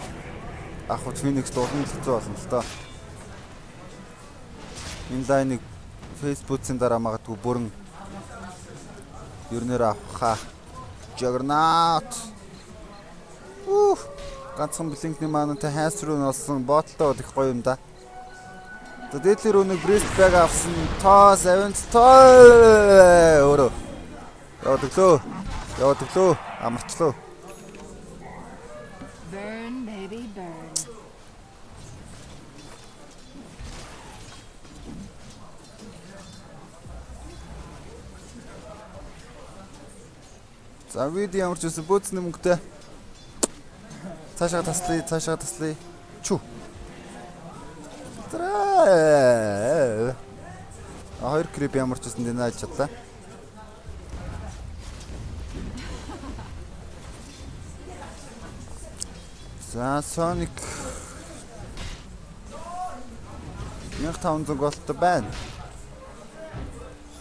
авах Phoenix дурны хэцүү болно л доо. Энэ дайныг Facebook-ийн дараа магадгүй бүрэн ернээр авахаа. Juggernaut. Ганцхан блинкний маантай хайс руу нолсон ботлоо бол их гоё юм да. За дээдлэр өнөг Breast bag авсан. Тоос авент тоо. Өөрөө. Яваадлоо. Амарчлоо. Burn, baby, burn. За видео ямар ч үсэн бөөцний мөнгөтэй. Цаашаа таслая. Чү. Траа. Хоёр крип ямар ч үсэн дэнаж чадлаа. За Sonic 1500 голтой байна.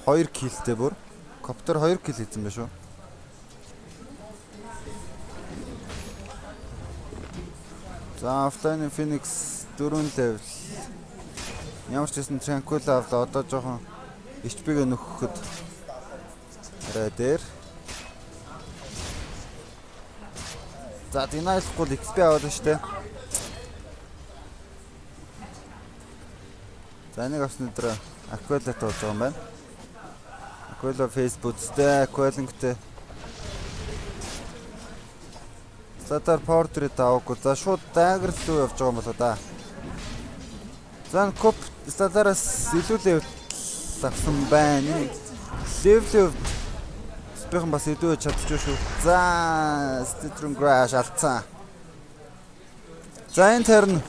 2 киллтэй бүр. Коптер 2 килл хийсэн байх шүү. За offline Phoenix 4 level. Ямар ч гэсэн Tranquil авлаа. Одоо жоохон HP-г нөхөхөд арай дээр. За динайлахгүй XP аваад штэ. За нэг авсны дээр Aquila туулж байгаа юм байна. Aquila Facebook-тэй, Aquila-тэй. Статар портрет авахгүй. За шууд дагер руу явж байгаа юм болоо да. За коп статараас илүү левел авсан байна. Левел спехан бас илүү чадчих шүү. За Stitron Crash алдсан. За энэ тэрн.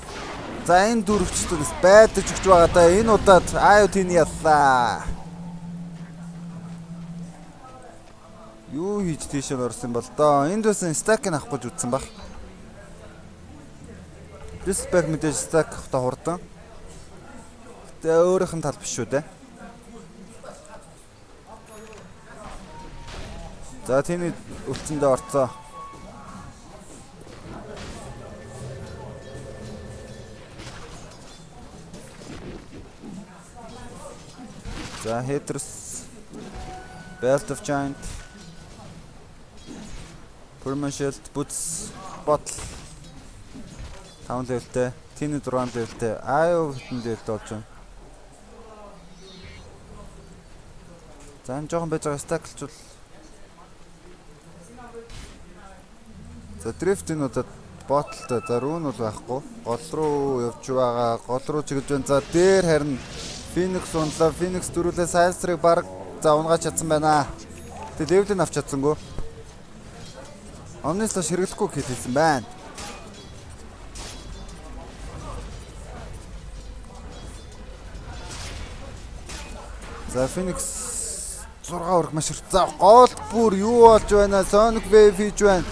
За энэ дөрөвчтөнс байдаж өгч байгаа да. Энэ удаад IoT-ны яллаа. Юу хийж тийш орсон бол доо. Энд байсан stack-ыг авах гэж үзсэн баг. Respect мэдээж stack та хурдан. Тэгээ өөрийнх нь тал биш шүү дээ. За тэний өвчнөд орцоо. За Haters Belt of Giant Permanent Boots Bottle 5 levelтэй, тэний 6 levelтэй, Io хитэн levelтэй болж байна. За энэ жоохон байж байгаа стаклчул. За дрифтийн удаад ботлтой. За рүүн бол байхгүй. Гол руу явж байгаа. Гол руу чиглэж байна. За дээр харин Phoenix унлаа. Phoenix дөрүлээ сайсрыг баг за унгаач чадсан байна. Тэгээ левелийг авч чадсангүй. Omnislash хэрэглэхгүй хэлсэн байна. За Phoenix 6 ураг маш их. За гол бүр юу болж байна? Sonic Wave хийж байна.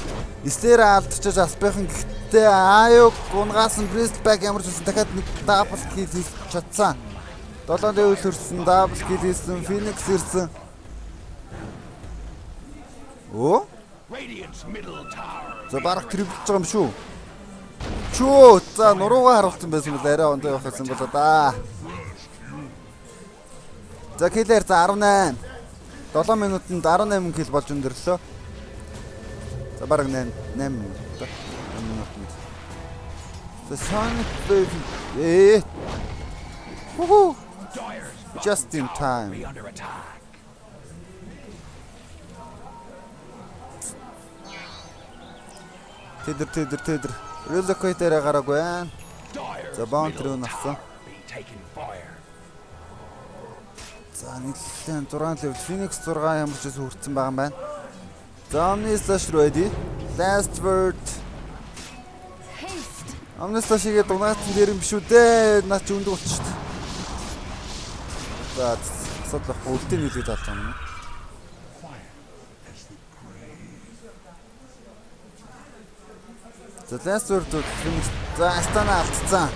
Стер алдчихж аспайхан гэхдээ Аюу унгаас нь Bristleback ямар ч үсэн дахиад нэг дабл кил хийж чадсан. 7 level хүрсэн, дабл кил хийсэн, Phoenix ирсэн. Оо? Radiant's middle tower. За барах триплж байгаа юм шүү. Чөө, за нуруугаа харуулсан байсан бол арай ондоо явах гэсэн болоо да. За киллер за 18. 7 минутанд 18 килл болж өндөрлөө. За бараг 8 минут. 8 минут. За Sonic Baby. Woohoo! Just in time. Be under attack. Тэдэр. Relocator-аа гараагүй байна. Dire's За bounty руу middle навсан. tower be taking fire. За нийлэн 6 level Phoenix 6 ямар ч зүйл хүрсэн байгаа юм байна. За Omni Slash ready. Last word. Haste. Omni Slash-ийг дунаацсан дээр юм биш үү дээ. Наа чи өндөг болчих шүү дээ. За асуудал үлдээ нийлээд авч байгаа юм. За last word Phoenix за стана алдсан.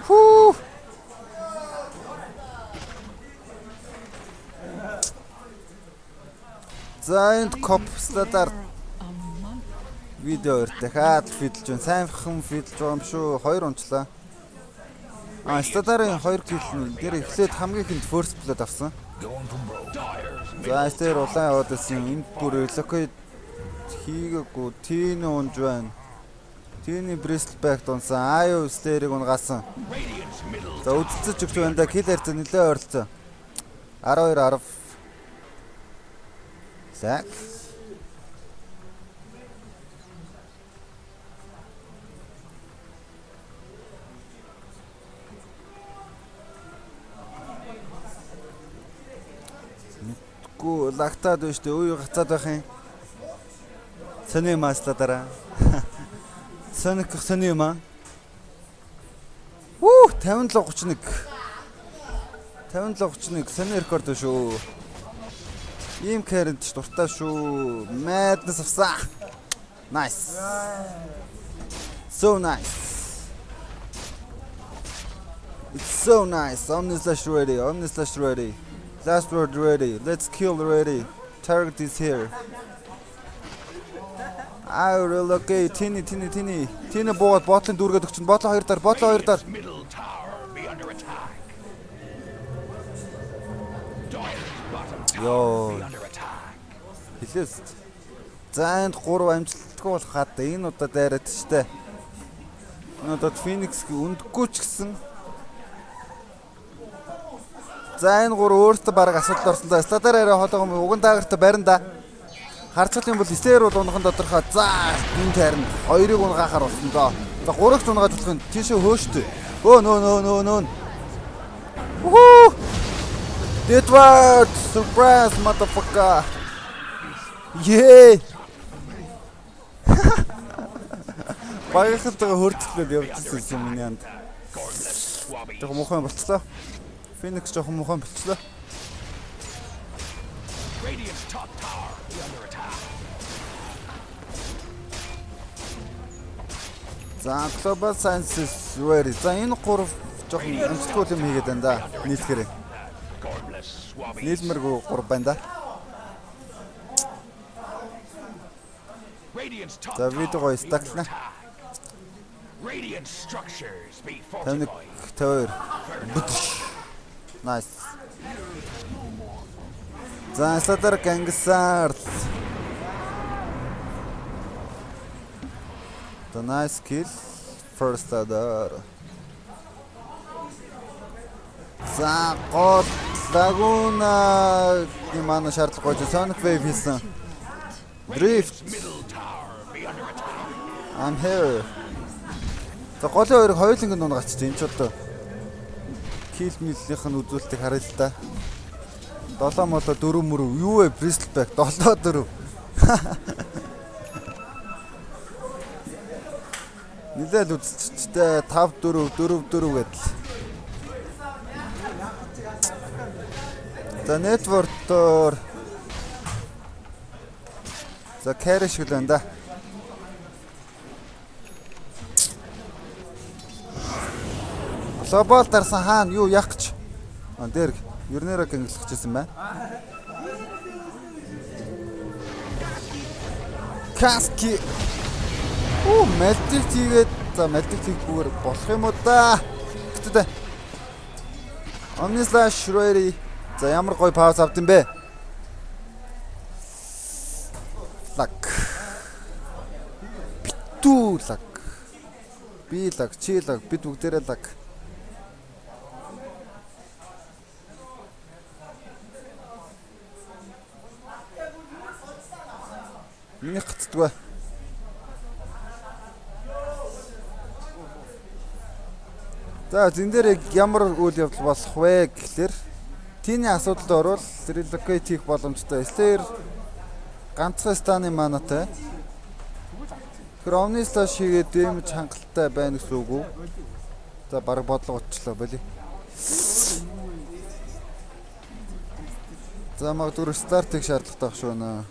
Хүү. За энд копслатаар видео дахиад фидэлж байна. Сайнхан фидэлж байгаа юм шүү. 2 унчлаа. Стадарын 2 килл дээр эхлээд хамгийн ихэнд first blood авсан. За стер улаан яваад байсан. Энд бүр relocate хийгээгүй. Тин унж байна. Тины Bristleback дунсан. Аюу стерийг унгаасан. За үдцэж өгч байна да. Киллер зэ нэлээ ойрлцоо. 12 10. Так. Гүү лагтаад байна шүү дээ. Үй гацаад байх юм. Сони маслаа дараа. Соник сони юм аа. Вуу 57 31 сони рекорд шүү. Ийм кэрэнт дуртай шүү. Madness авсан. Nice. So nice. It's so nice. Omni Slash ready. Last word ready. Let's kill ready. Target is here. I relocate. Tini. Tini буугаад ботлын дүүргээд өгчин. Ботлоо 2 даар. Middle tower be under attack. Dire's bottom Йоо. be under attack. Хэлээс. За энд 3 амжилтгүй болох хаад энэ удаа дайраад штэ. Энэ удаад Phoenix үндэггүй ч гэсэн. За энэ 3 өөртөө бараг асуудал орсон да. Стадар арай хоолойгоо уган даагартаа барина да. Харцал юм бол Стер бол унахан тодорхой. За энэ тарин 2-ыг унгахаар болсон доо. За 3-ыг унгааж болох юм. Тийшээ хөөштэй. Өө нөө. Woohoo! Edward! Surprise, motherfucker! Yeah! Багийнхантайгаа хөрдөлтөд явчихсан юм минь янд. Тэгэх муухай болцлоо. Phoenix жоохон муухай болцлоо. Radiant's top tower be under attack. За Global Sciences ready. За энэ 3 жоохон амжилтгүй юм хийгээд байна да. Нийлэхээр. Gormless swabbies. Нийлмэргүй 3 байна да. Radiant's top За видеогоо стаклна. Radiant structures be 51 fortified. 52. Nice. За Стадар Гангсаар. The nice kill first Stadar. За гол Лагуна имана шаардлага гож Sonic Wave хийсэн. Drift. Middle tower be under attack. I'm here. За голын хоёрыг хоёуланг нь унгаач чинь энэ ч одоо kill миллийнх нь үзүүлэлтийг харъя л да. 7 молоо 4 мөрөв юу вэ Bristleback 7 4. Нилээл үзчихтэй 5 4 4 4 гэдэл. За network-оор За carry шиг л байна да. Глобал дарсан хаана юу яах гэж? Дээр ернээрээ гинглэхчихсэн байна. Каски. Мэлтик тийгээд за мэлтик тийгүүгээр болох юм уу да? Гэтэ. Omnislash Shreddy. За ямар гоё пауз авд юм бэ? Лак. Битүү лак. Би лак, чи лак, бид бүгдээрээ лак. Миний гацдгаа. За зэн дээр ямар үйл явдал болох вэ гэхлээр тийний асуудалд орвол relocate хийх боломжтой. Slayer ганцхан станы манатай. Тэр Omnislash хийгээд damage хангалттай байна гэсэн үг үү? За баг бодлого утчлаа болий. За магадгүй стартыг шаардлагатай байх шүү нэ.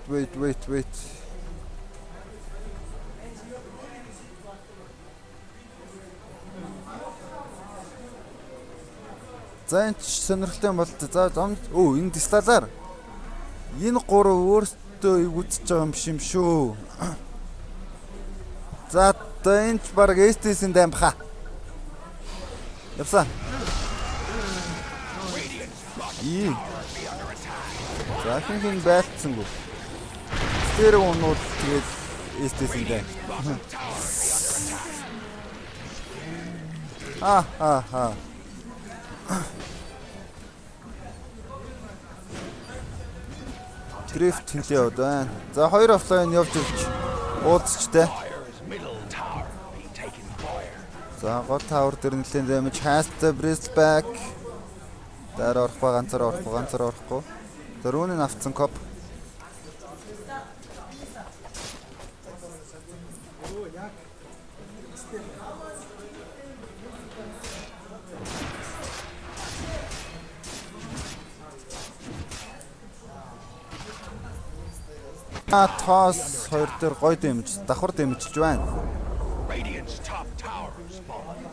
Wait. За энэ сонирхолтой бол за энэ дисталаар энэ гурав өөртөө эвгүцэж байгаа юм биш юм шүү. За энэ ч баг STS-ийн дамбаха. Явсан. За хин байлцсангүй. Тэр унууд тэгээд STS-ийн дам. Дрифт хэлээ яваад байна. За хоёр офлайн явж ирж уулзчтэй. За гол тавар дээр нэлээд damage хаастай Bristleback. Дээр орох ба ганцаар орохгүй. За рүүнийг авцсан коп. Тоос хоёр дээр гоё дэмж, давхар дэмжиж байна. Radiant's top tower spawned.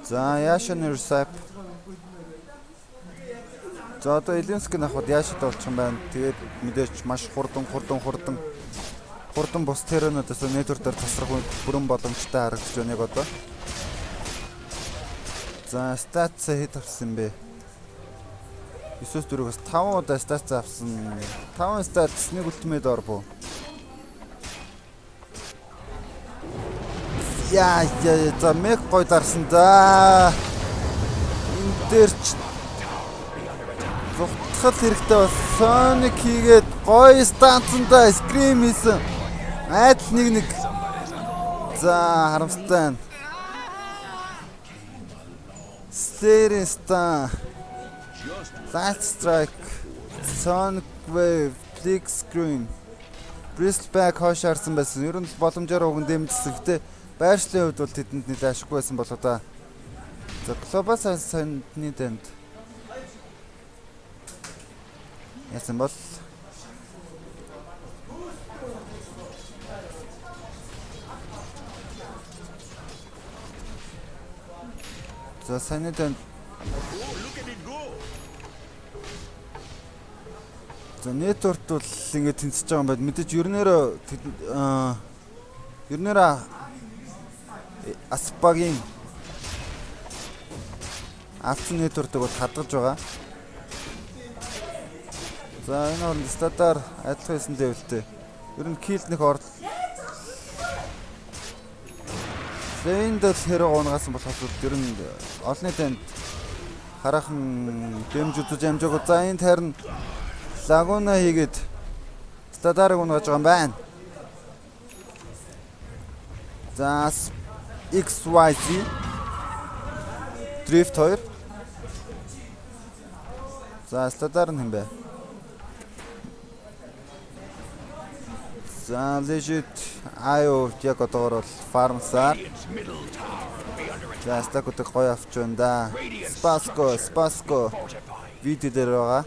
За Яшаны ресап. За одоо Элинскийг авахд Яшад болчих юм байна. Тэгээд мэдээж маш хурдан бус терэнүүдээс нэтвэр дээр тасрах бүрэн боломжтой харагдаж байна яг одоо. За статс хэд авсан бэ? 9-4-өөс 5 удаа статс авсан. 5 статс нэг ультимейт орбоо. Яа за мэг гой дарсан да. Энэ дээр ч зогтхол хэрэгтэй бас Sonic хийгээд гой станцанда скрим хийсэн. Айдл нэг. За харамстай. Slayer стан. Light Strike, Sonic Wave, Flick Screen, Bristleback хойш харсан байсан. Ер нь боломжоор уг нь дэмжсэн. Гэтэ байршлын хувьд бол тэдэнд нэлээд ашиггүй байсан болоо да. За Global Sunny Dent. Яасан бол за Sunny Dent. За network бол ингэ тэнцэж байгаа юм байна. Мэдээж ернээрээ Аспагийн алдсан network-ыг бол хадгалж байгаа. За энэ бол статаар адилхан хийсэн дэвэлтэй. Ер нь kill нэх орд. Энд л хэрэг унгасан болохоос ер нь олны танд хараахан дэмж үзэж амжаагүй. За энэ харин Лагуна хийгээд статарыг унгаж байгаа юм байна. За XYZ Drift 2. За статар нь хэм бэ? За legit аюу яг одоогор бол фармсаар. Radiant's middle tower be under attack. За стакуудыг гоё авч байна да. Спаско. Fortified. Видео дээр байгаа.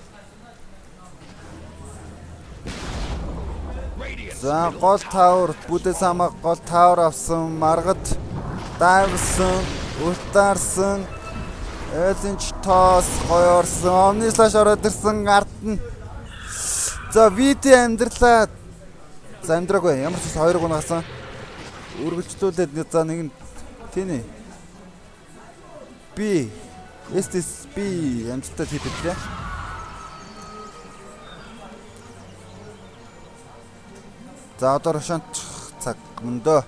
Radiant's За гол тавар бүдээс хамаа гол тавар авсан. Маргад дайвсан, ултаарсан. Элэнч тоос гоё орсон. Omni slash ороод ирсэн ард нь. За видео амьдралаа. За амьдраагүй ямар ч 2 гун гасан. Үргэлжлүүлээд за нэг нь тийм ээ. Би SSB амжилттай хийдэг. За одоо рошонч цаг мөндөө.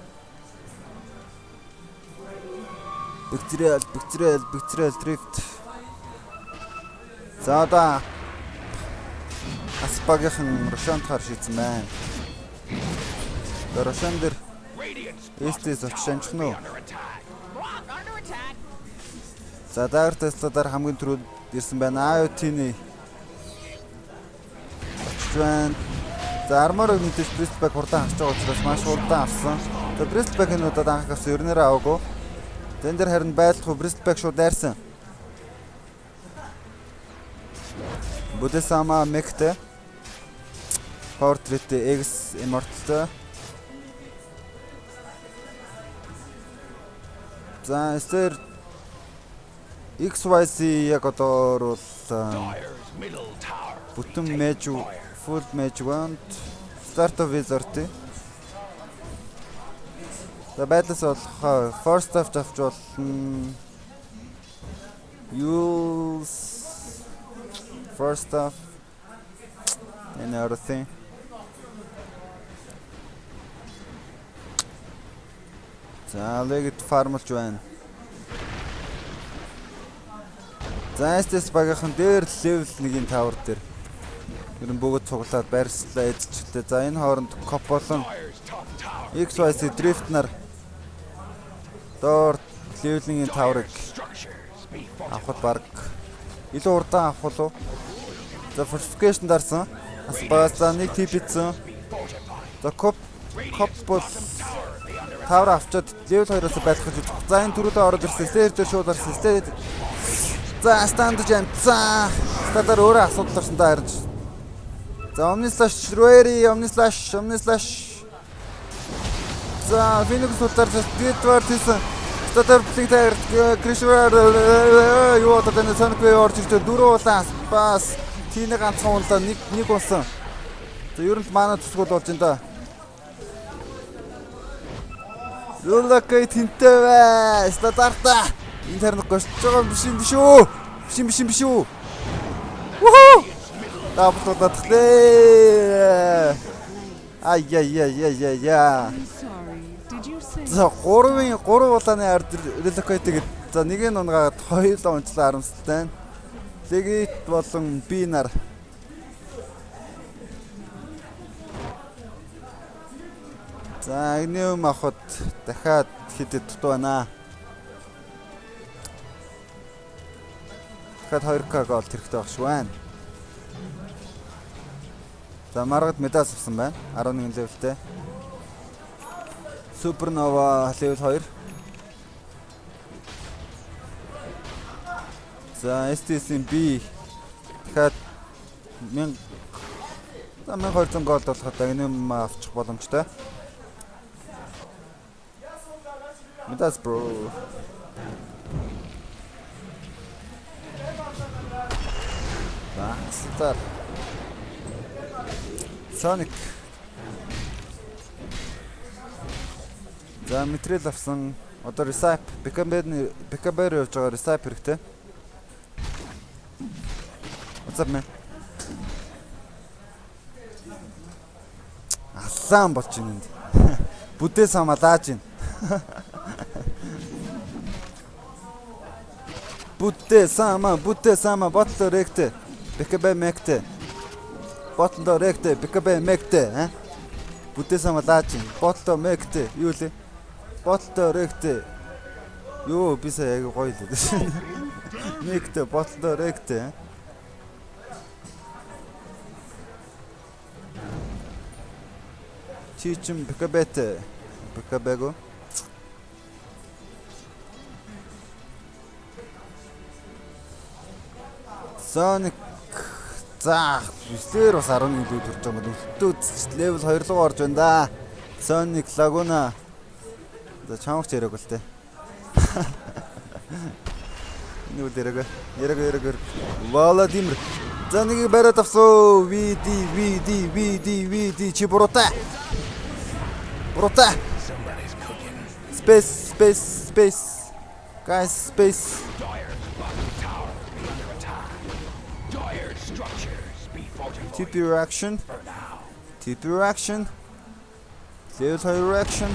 Бигцрэл дрифт. За одоо Аспагийнхан рошонтоор шийдсэн байна. Рошон дээр эстээс очиж нь уу? За дагар тестадаар хамгийн түрүүд ирсэн байна. IoT-ний очиж. За армор мэдээж Bristback хурдан авч байгаа учраас маш хурдан авсан. За Bristback-ын удаад анх авсан ернээрээ аваагүй. Тэн дээр харин байлдах Bristback шууд дайрсан. Будесама Мекте Portrait X Immortal. За эсэр XYZ яг одоор бол Dire's middle tower. бүтэн мэж full mage wand start of wizard. За байдлаас болох first авч болно. Use first off and everything. За легит фармлж байна. За эстэс багийнхан дээр level 1-ийн тавар дээр ер нь бүгд цуглаад байрслаа эзчилээ. За энэ хооронд коп болон Dire's top tower. XYZ drift нар доор level-ийн таврыг Structures be авахд баг илүү урдаан авах болов. За fortification дарсан. Бас баазаа нэг тип ийцэн. За коп бол тавар авчаад level 2-оос байлгах гэж. За энэ түрүүлээ ороод ирсэн. Стейр дээр шууд орсон. Стейр. За stand jam. За стадаар өөрөө асуудал орсон даа харж. За Omni slash Rueri, Omni slash. За Phoenix суултаар Edward хийсэн. Стадаар блink тайр Кришвер юу одоо энэ Sonic Wave орж ирж дөрөв улаан бас тийний ганцхан улаан нэг унсан. За ер нь манай төсгөл болж энэ да. Юулакай тэнтэй бай. Стадарта. Энэ тарнах гощж байгаа биш үү? Вуу! Таблуудад тхлээ. Ай. I'm sorry. Did you say За 3 улааны ард relocate гэдэг. За нэг нь унгаад хоёулаа унчлаа харамсалтай. Legit болон би нар. За агниум авахд дахиад хидэд дутуу байна. Дахиад 2k гол хэрэгтэй байх шүү байна. За маргад медас авсан байна. 11 левелтэй. Supernova level 2. За STS-ийн B дахиад 1200 гол болоход агниум авчих боломжтой. Медас бро. За стар. Sonic. За материал авсан. Одоо recipe Beckenbauer явж байгаа recipe хэрэгтэй. What's up man? Аллаан болж байна энд. Бүдээс хамаа дааж байна. Бүдээс хамаа ботлоо ректе. Beckenbauer мекте. Ботлоо ректе, Beckenbauer мекте, Бүдээс хамаа дааж байна. Ботлоо мекте. Юу лээ? Ботлоо ректе. Юу би сая яг гоё л дээ. Мекте, ботлоо ректе. Чи чин Бекабете. Бекабего. Sonic за бистээр бас 11 дүү төрж байгаа юм байна. Өлтөө level 2 руу орж байна да. Sonic Laguna. За чамх ч яриаг л те. Нүг яраг. Владимир. За нэг бариад авсоо. VD чи буруутаа. Somebody's cooking. Space. Guys, space. Dire's structures be fortified. TP reaction. Level 2 reaction.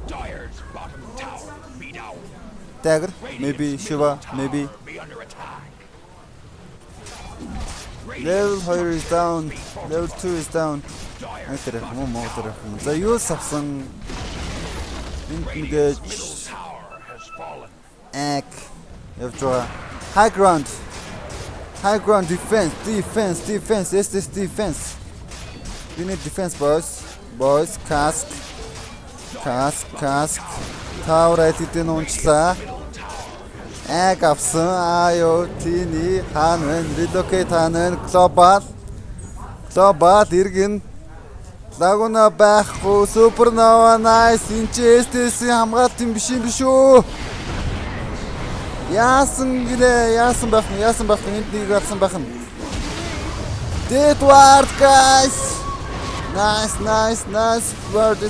Dire's bottom tower be down. Dagger. Maybe Shiva. Maybe. Be under attack. Level 2 is down. Level 2 is down. Dire's За юу авсан? Engage. middle tower has fallen. Egg. Явж байгаа. High ground defense. Yes, defense. We need defense, boys. Cask. Tower эдийн унчлаа. Egg авсан. Аюу тины хаана relocate хаана global иргэн Laguna байхгүй supernova nice инчестес хамгаалт юм биш үү? Яасан байх энд нэг гарсан байх нь. Dead ward guys. Nice word.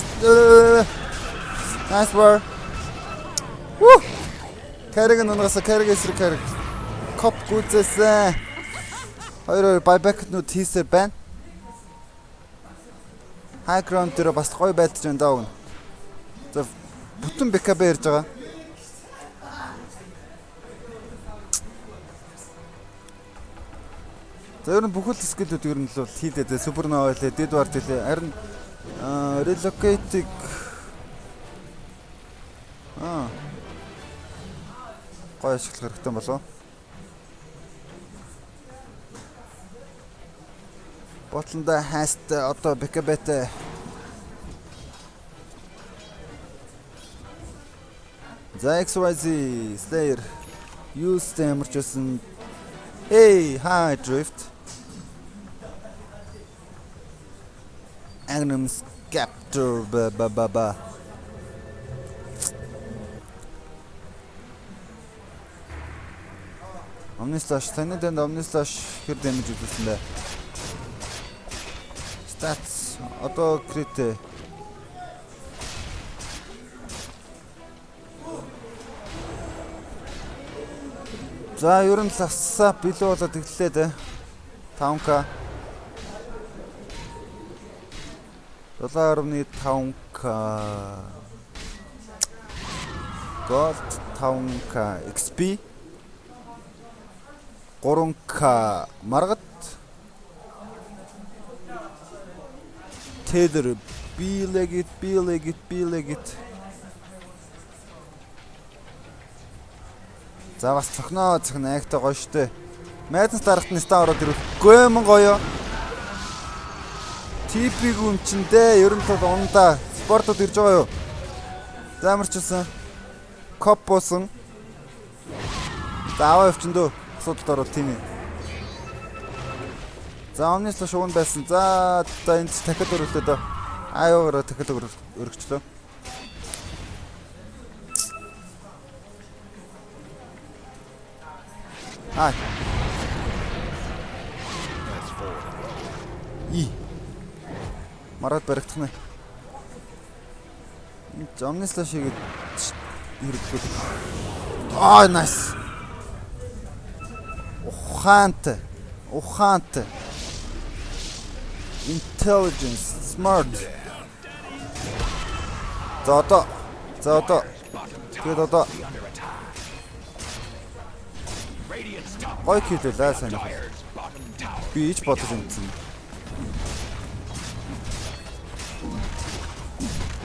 Nice word. Woo! Carry эсрэг. Коп гүцээсэн. Хоёр buyback нүүд хийсээр байна. High ground дээр бас гоё байдж байна даа өгнө. За бүтэн BKB ярьж байгаа. За ер нь бүхэл скиллүүд ер нь л хийлээ. Supernova хэлээ, Dead Ward хэлээ. Харин relocate-ийг гоё ашиглах хэрэгтэй болов. Ботлонда хайстай одоо BKB-тэй за XYZ Slayer use ямарчсан high drift Agnum Scepter ba Omnislash таны дэнд Omnislash хэр damage үзүүлсэн бэ? Stats одоо crit за ер нь ласаа билүү болоод тэглэлээ те 5k 7.5k gold 5k XP 3k маргад Tether be legit за бас цохноо айхтай гоё штэ Madness дарагт нь ста ороод ирвэл мөн гоё TP гүнчэндээ ер нь тол ундаа спортод ирж байгаа юу замарчсан коп буусан зааваа өвчөндөө асуудалд ороод тийм ээ за Omnislash шуган байсан за энд дахиад өргөлөө дөө аюугаар дахиад өргөчлөө марад баригдах нэ. Omnislash хийгээд хэрэглэв. Nice. Ухаантай. Intelligence, smart. За одоо. Тэгээд одоо. Гой хийлээ сайн. Би ч бодож юмсан.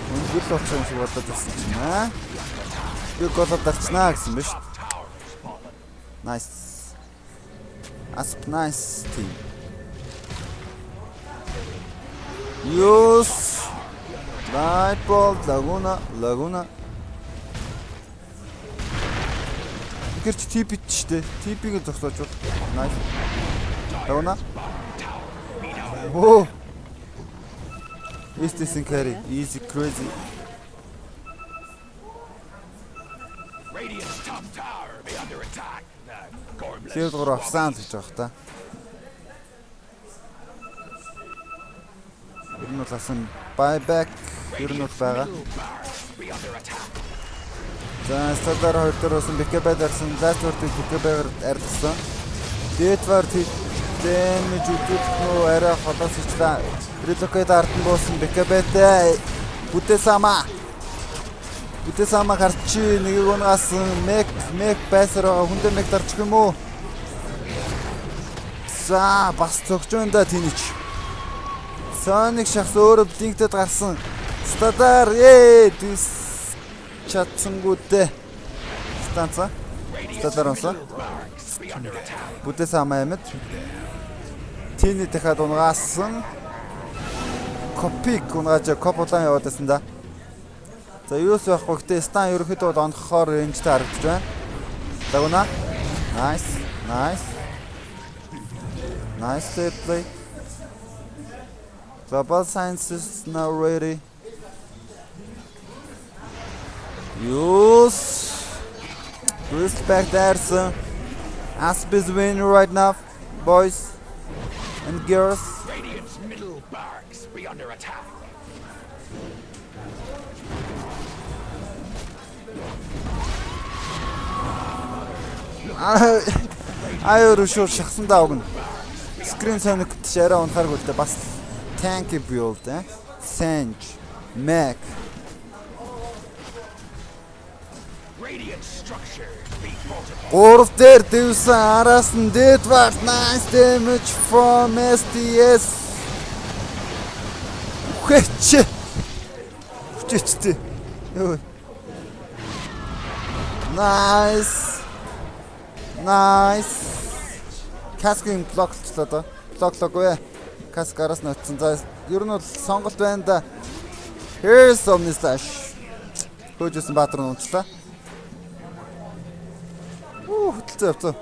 Үндэл болчих юм шиг болоод байсан чинь аа. Би голод дарчнаа гэсэн биш. Nice. Asp nice team. Yes. Nightball, Laguna. Гэрч TP штэ. TP-г зогсоож бол. Nice. Laguna. Оо. Is this in carry? Easy crazy. Radiant's top tower be under attack. Gormless Тэр гур авсан гэж байгаа та. Ер нь бол асан buyback ер нь бол байгаа. be under attack. За стадар хоёр дээр усан бэкэбэ дарсан ласт хүртэл бэкэбэгээр арилсан. Дээдвар дэмэж үдүүх нөө арай холоос ичлээ. Релокейт артан буусан бэкэбэтэй Бүтээсама гарчи нэгийг унгасан мек байсараа хүндэ мек дарчих юм уу? За бас цогжоон да тэнийч. Соник шахс өөрөө блинктэд гарсан. Стадар дис чатсангуудэ. Станца. Стадар онсон. Бүтээсама эмэд. Тэний дахиад унгасан. Копик унгааж копулан яваадсан да. За юус байхгүй гэхдээ стан ерөөхдөө бол онхохоор рейнжтэй харагдаж байна. Лагуна. Nice play. Global Science is now ready. Use. Respect there's Aspis win right now, boys and girls. Radiant's middle barracks be under attack. Аюу шууд шахсан даавгна. Screen Sonic ч арай унахааргүй л дээ бас tanky build Sange, Mac. Radiant structures be fortified. Гурав дээр дэвсэн араас нь Deadward nice damage from SDS. Хүчтэй. Йоо. Nice. Каскинг блоклчлаа доо. Блоклоогүй. Каск араас нь утсан. За ер нь бол сонголт байна да. Here's Omni Slash. Хөөжсэн баатар нь унчлаа. Хөтөлцөө явцсан.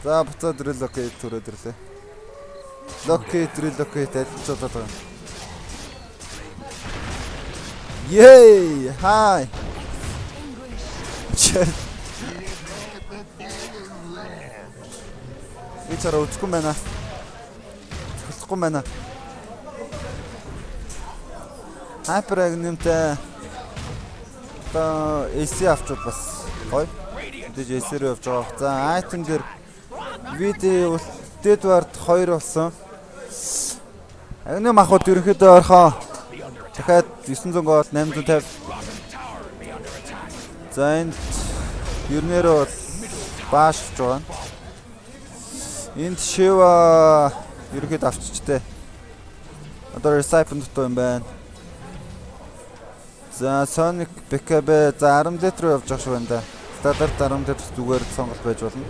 За буцаад relocate түрээд ирлээ. Relocate адилжуулаад байгаа. Yay! Hi. Ичара үзэхгүй байна. Хөсөхгүй байна. Hyper нэмтэй. Та AC авчвал бас гоё. Тэгж AC-рээ явж байгаа. За item дээр видео Deadward 2 болсон. Агны махбод ерөнхийдөө орхоо. Дахиад 900 гол 850. За энд ернээрээ бол баашж байгаа. Энд Shiva ерөөд авчичтэй. Одоо Recycle дутуу юм байна. За Sonic BKB за 10 литр явж байгаа шүү энэ. Стандарт 10 литр зүгээр сонголт байж болно.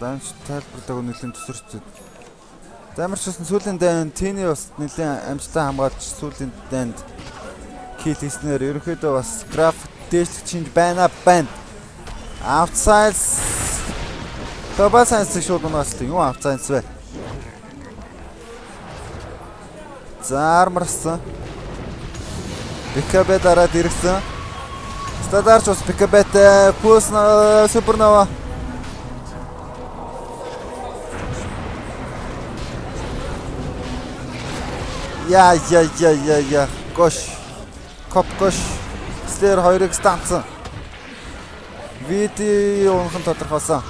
Данч тайлбарлаг нэлийн төсөрч. Замарчсан сүүлийн дайнд Тины бас нэлийн амжилттай хамгаалж сүүлийн дайнд кил хийснээр ерөнхийдөө бас граф дээшлэх чинь байна. Outside Global Science шууд унаастай юу outside вэ? За армарсан. BKB дараад ирсэн. Стадарч бас BKB-тэй Pulse Supernova. Я. Гош. Коп гош. Слэр 2-ыг станцсан. Видео унхан тодорхойлсон.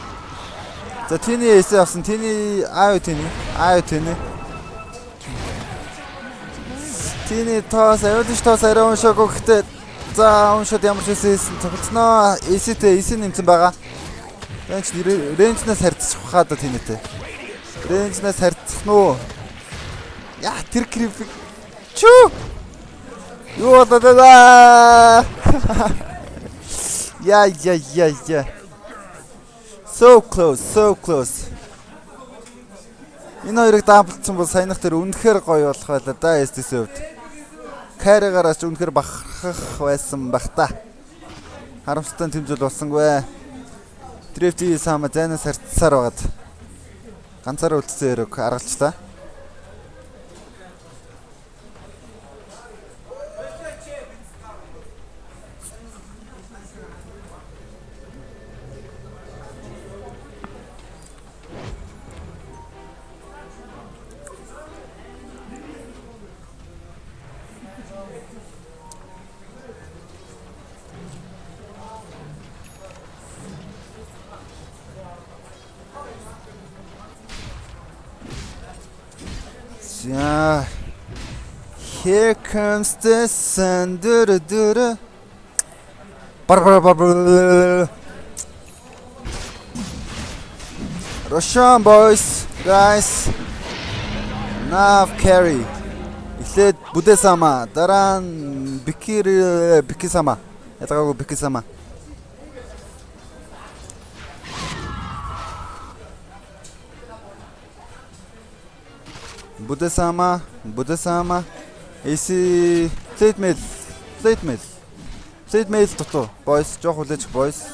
За Тины эсэ авсан. Тины Тины тоос аюулш тоос арай уншаагүй гэхдээ за уншаад ямар ч хэсэн тогтсноо. Эсэтэй нэмсэн байгаа. Энд рейнжнээс харьцах хаа да Тинэтэй. Рейнжнээс харьцах нөө. Яа тэр крипик. Чүү. Юу болоо. Yeah. So close. Энэ хоёрыг даблцсан бол саяных тэр үнэхээр гоё болох байлаа да STS өвд. Каригараас үнэхээр бахархах байсан бах та. Харамсалтай тэмцэл болсонгүй. Дрифти сама зэнэс харцсаар байгаад. Ганцаараа үлдсэн хэрэг аргалчлаа. Yeah. Here comes the sun. Roshan boys, guys. Nav carry. Эхлээд Бүдэ-сама, дараа нь Бики-сама. Ятгаагүй Бики-сама. Бүдэ-сама. Эси plate mail тото. Boys, жоох хүлээж boys.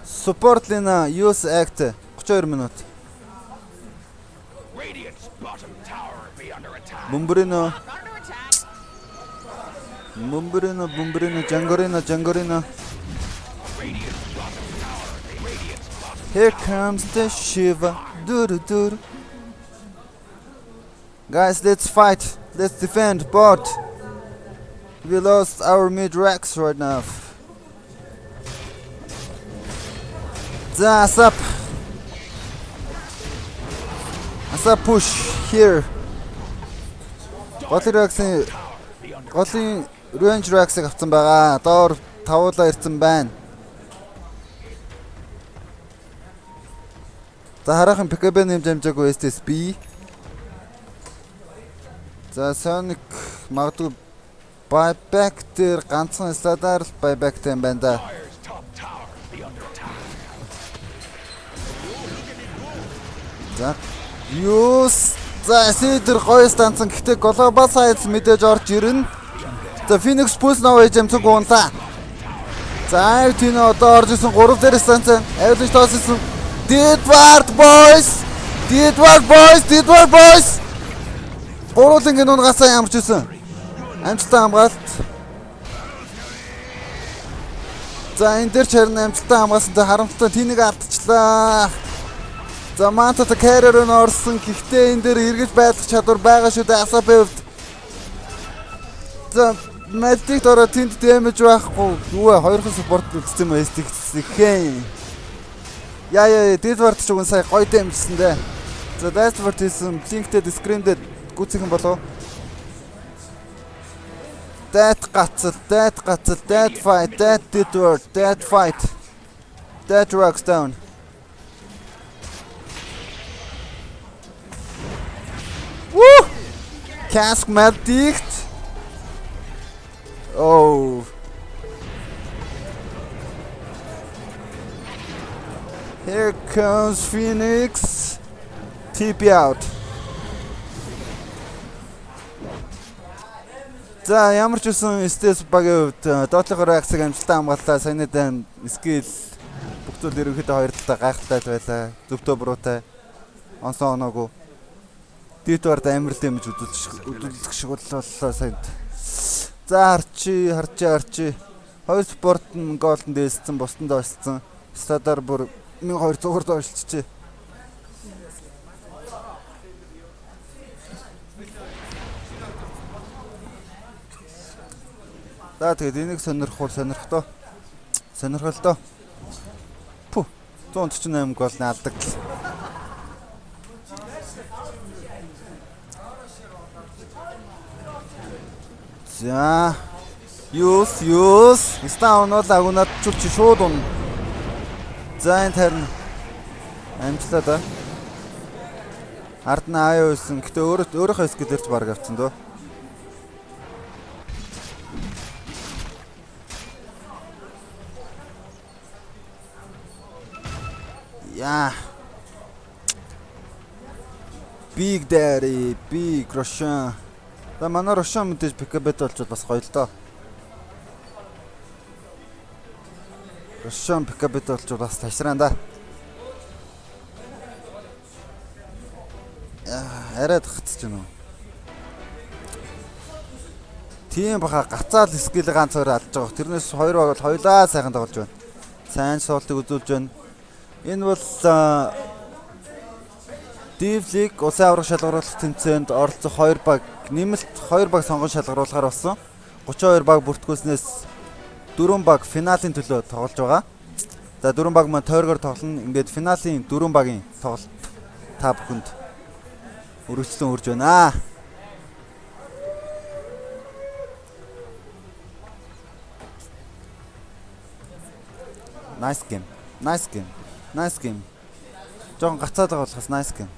Support Lina use act 32 минут. Radiant's bottom tower be under attack. Бумбрино, Jangorino. Here comes the Shiva. Dur. Guys, let's fight. Let's defend. Bot. We lost our mid-racks right now. Asap push here. Голын range racks-ыг авсан байгаа. Доор тавуулаа ирсэн байна. За хараахан PKB нэмжээгүй STS B. За Sonic магадгүй buyback дээр ганцхан сладаар л buyback юм байна да. За Сидер гоё станцсан гэхдээ Global Size мэдээж орж ирнэ. За Phoenix Pulse навэж амцсан гуунлаа. За тийм одоо орж исэн 3 дээр станц авилж тооссон. Didward boys. Гуруулынгийн унгасаа ямарч исэн. Амжилттай хамгаалт. За энэ дээр ч харин амжилттай хамгаалсантай харамсалтай тнийг алдчихлаа. За Manta carrier нь орсон. Гэхдээ энэ дээр эргэж байлгах чадвар байгаа шүү дээ Asap-д. За Magic дөрөө тэнд damage байхгүй. Юу вэ? Хоёрхан support үлдсэн юм STX-ийн. Яа, Didward ч уг сая гоё дэмжсэн дээ. За Didward хийсэн Blinkтэй Scream-д гүцэх юм болов. That fight, that Didward, that fight. That rocks down. Woo! Cask Magic. Oh. Here comes Phoenix. TP out. За ямар ч үсэн STS багийн хувьд доотлогоор аксыг амжилттай хамгааллаа. Саяны дан скил бүх зүйл ерөнхийдөө хоёр талаа гайхалтай байлаа. Зөвтөө буруутай. Онсон оноогүй. Дидвард амар дэмж үдүүлэх шиг боллоо саяд. За харчи. Хоёр спорт нь голдон дээссэн, бусданд олцсон. Стадар бүр 1200-аар доошлчихжээ. За тэгээд энийг сонирхол доо. Пү 148 гол наалдаг. За юус стаун бол агунаад чулч шууд он. За энэ харин амжилтаа да. Ард нь аяа үйсэн. Гэтэ өөрийнхөө скил дээрч баг авцсан дөө. За. Big Daddy, Big Russian. За манай Russian мэдээж Picabet болчиход бас гоё л доо. Russian Picabet болчиход бас ташраан да. Арайд хатчих юм уу? Тийм баха гацаал скил ганц хоёр алж байгаа. Тэрнээс хоёр баг бол хоёлаа сайхан тоглож байна. Сайн суултыг үзүүлж байна. Энэ бол Дивлиг улсын аврах шалгаруулах тэмцээнд оролцох 2 баг нэмэлт 2 баг сонгон шалгаруулахаар болсон. 32 баг бүртгүүлснээс 4 баг финалийн төлөө тоглож байгаа. За 4 баг маань тойргоор тоглоно. Ингээд финалийн 4 багийн тоглолт та бүхэнд өргөжлөн хүрж байна. Nice game. Nice game. Nice game. Жон гацаад байгаа болохоос nice game.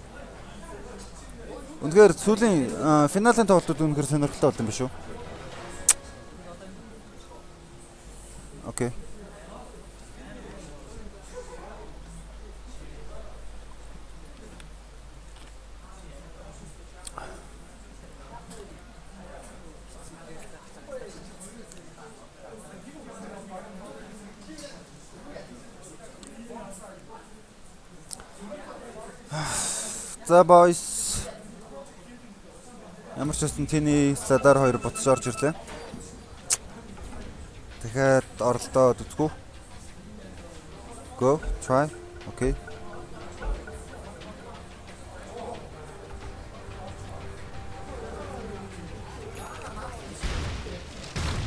Үнэхээр сүүлийн финалийн тоглолтууд үнэхээр сонирхолтой болд юм биш үү? Окей. За boys. Ямар ч байсан тэний Сладар 2 буцаж орж ирлээ. Тэгэхээр оролдоод үзгүү. Go, try. Okay.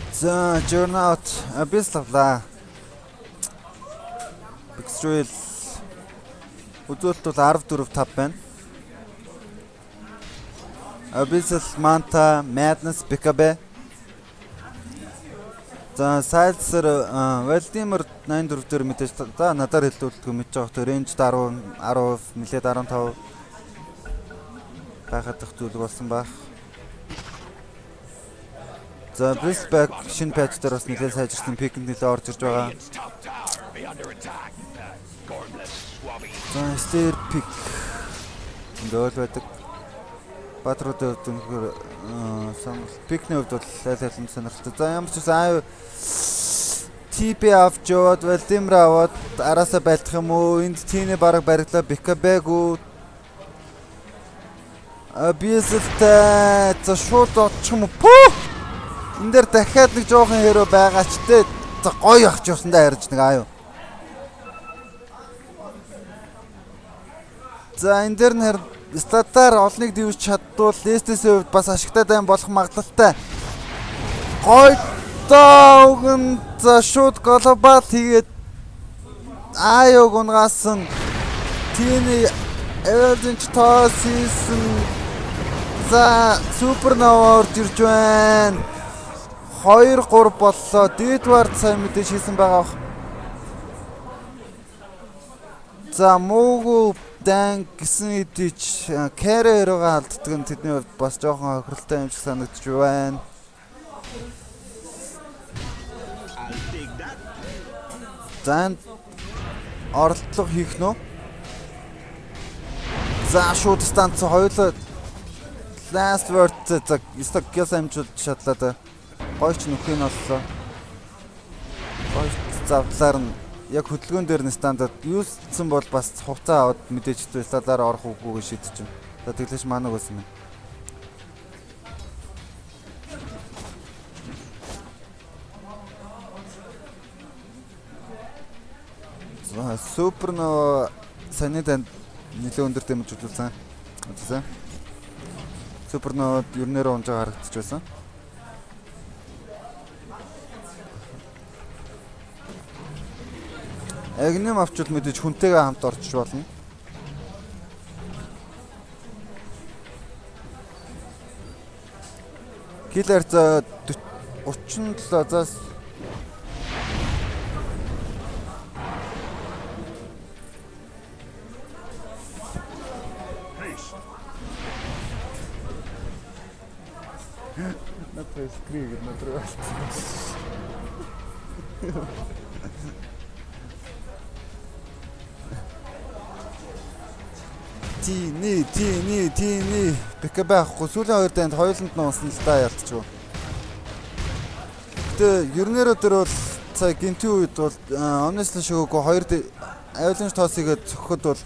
За, Journout Abyss лавлаа. Extrail үзүүлэлт бол 14-5 байна. Abyssal, Manta, Madness, Picabet. За Сайлсер Владимир 84 дээр мэдээж за надаар хэлдүүлдэг мэдж байгаа хөтө рейнж 10 нэлээд 15 байхад их зүйлэг болсон байх. За Brisback шинэ патч дээр бас нэлээд сайжирсан пикэнд нэлээд орж ирж байгаа. За Stair pick дөөл байдаг. Батрууд өнөхөр пикний хувьд бол аль сонирхолтой. За ямар ч үсэн аа TP авч яваад Владимир аваад араасаа байлдах юм уу? Энд тийний бараг бариглаа Picabet-гүү. Abyssal-тай за шууд очих юм уу? Энд дээр дахиад нэг жоохон хэрэг байгаа ч те. За гоё ах ч усандаа харж нэг аа юу. За энэ дээр нэр статаар олныг дивж чаддвал листээс хувьд бас ашигтай дайм болох магадлалтай. Гоё таагийн за шууд глобал хийгээд аюуг унгаасан тины Emergent Toss хийсэн. За Supernova орж ирж байна. 2-3 боллоо. Deadward сайн мэдээж хийсэн байгаа. За муугүй дан гэсэн идэж карьергаа алддаг нь тэдний хувьд бас жоохон хохиролтой юм шиг санагдаж байна. За оролдлого хийх нөө. За шууд станц хоёулаа last word за сток гээс амжуулж шатлаа да. Гойч нөхөй нь боллоо. Гойч завдлаар нь яг хөдөлгөөн дээр нь стандарт юусэн бол бас хувцас аваад мэдээж стадаар орох үгүйг шийдэж байна. За тэглэж маанаг байсан юм. За Supernova саний танд нэлээд өндөр дэмж үзүүлсэн. За Supernova ернээр унж байгаа харагдаж байсан. Агним авчвал мэдээж хүнтэйгээ хамт орчих болно. Killer за 37 заас Надад скриг надад. Тини. Бэкэ байхгүй. Сүүлийн хоёр дайнд хоёуланд нь унсан л та ялцчихв. Гэтэ ернээр өдөр бол цаа гинтийн үед бол honestly шигөөгүй хоёр авиалынч тоосыгээ цохоход бол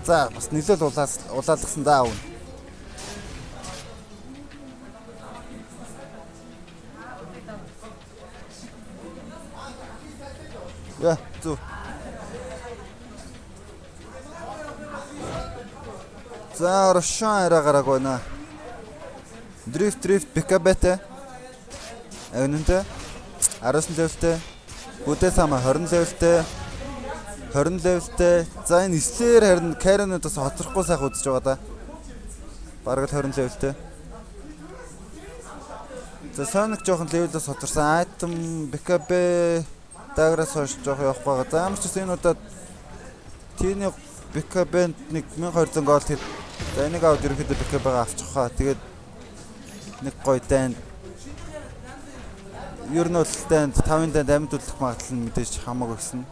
за бас нэлээд улаалгасан даа үн. Я зү. За Рошан араагараг байна. Дрифт бэкабэтэй. Агнэнтэй 19 левелтэй. Бүдэ сама 20 левелтэй. 20 левелтэй. За энэ Слэр харин Каренудаас хоцрохгүй сайх үзэж байгаа да. Бараг л 20 левелтэй. За Sonic жоохон левелээс хоцорсон. Item бэкабэ даграас хойш жоох явах байгаа. За ямар ч гэсэн энэ удаад Тины бэкабэнд 1200 гол хэд. За энийг аваад ерөнхийдөө бэкабэгаа авчих хаа. Тэгээд нэг гоё дайнд ер нь бол дайнд 5-ын дайнд амьд үлдэх магадлал нь мэдээж хамаагүй гэсэн.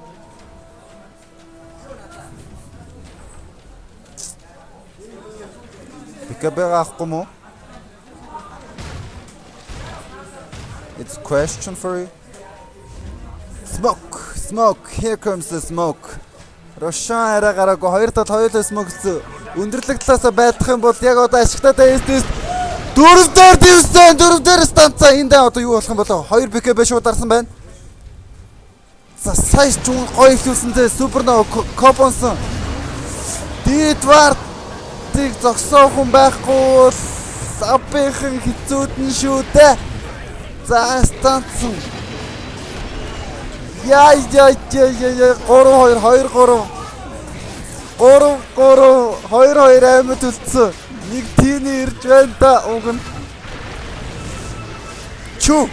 Бэкабэгаа авахгүй мó? It's a question for you. Smoke, here comes the smoke. Рошан араагараагүй хоёр тал хоёулаа смогцсон. Өндөрлөг талаасаа байдах юм бол яг одоо ашигтай дэстээс 4 дээр станцаа энэ даа одоо юу болох юм болоо 2 БКБ шууд дарсан байна. За сайн ч гоё ихлүүлсэнтэй супернова копонсон. Дидвартыг зогсоох хүн байхгүй сапийнхэн хэцүүдэн шүү дээ. За станцсан. Яа 3-2 аймад үлдсэн. Нэг тины ирж байна да уг нь. Чүү.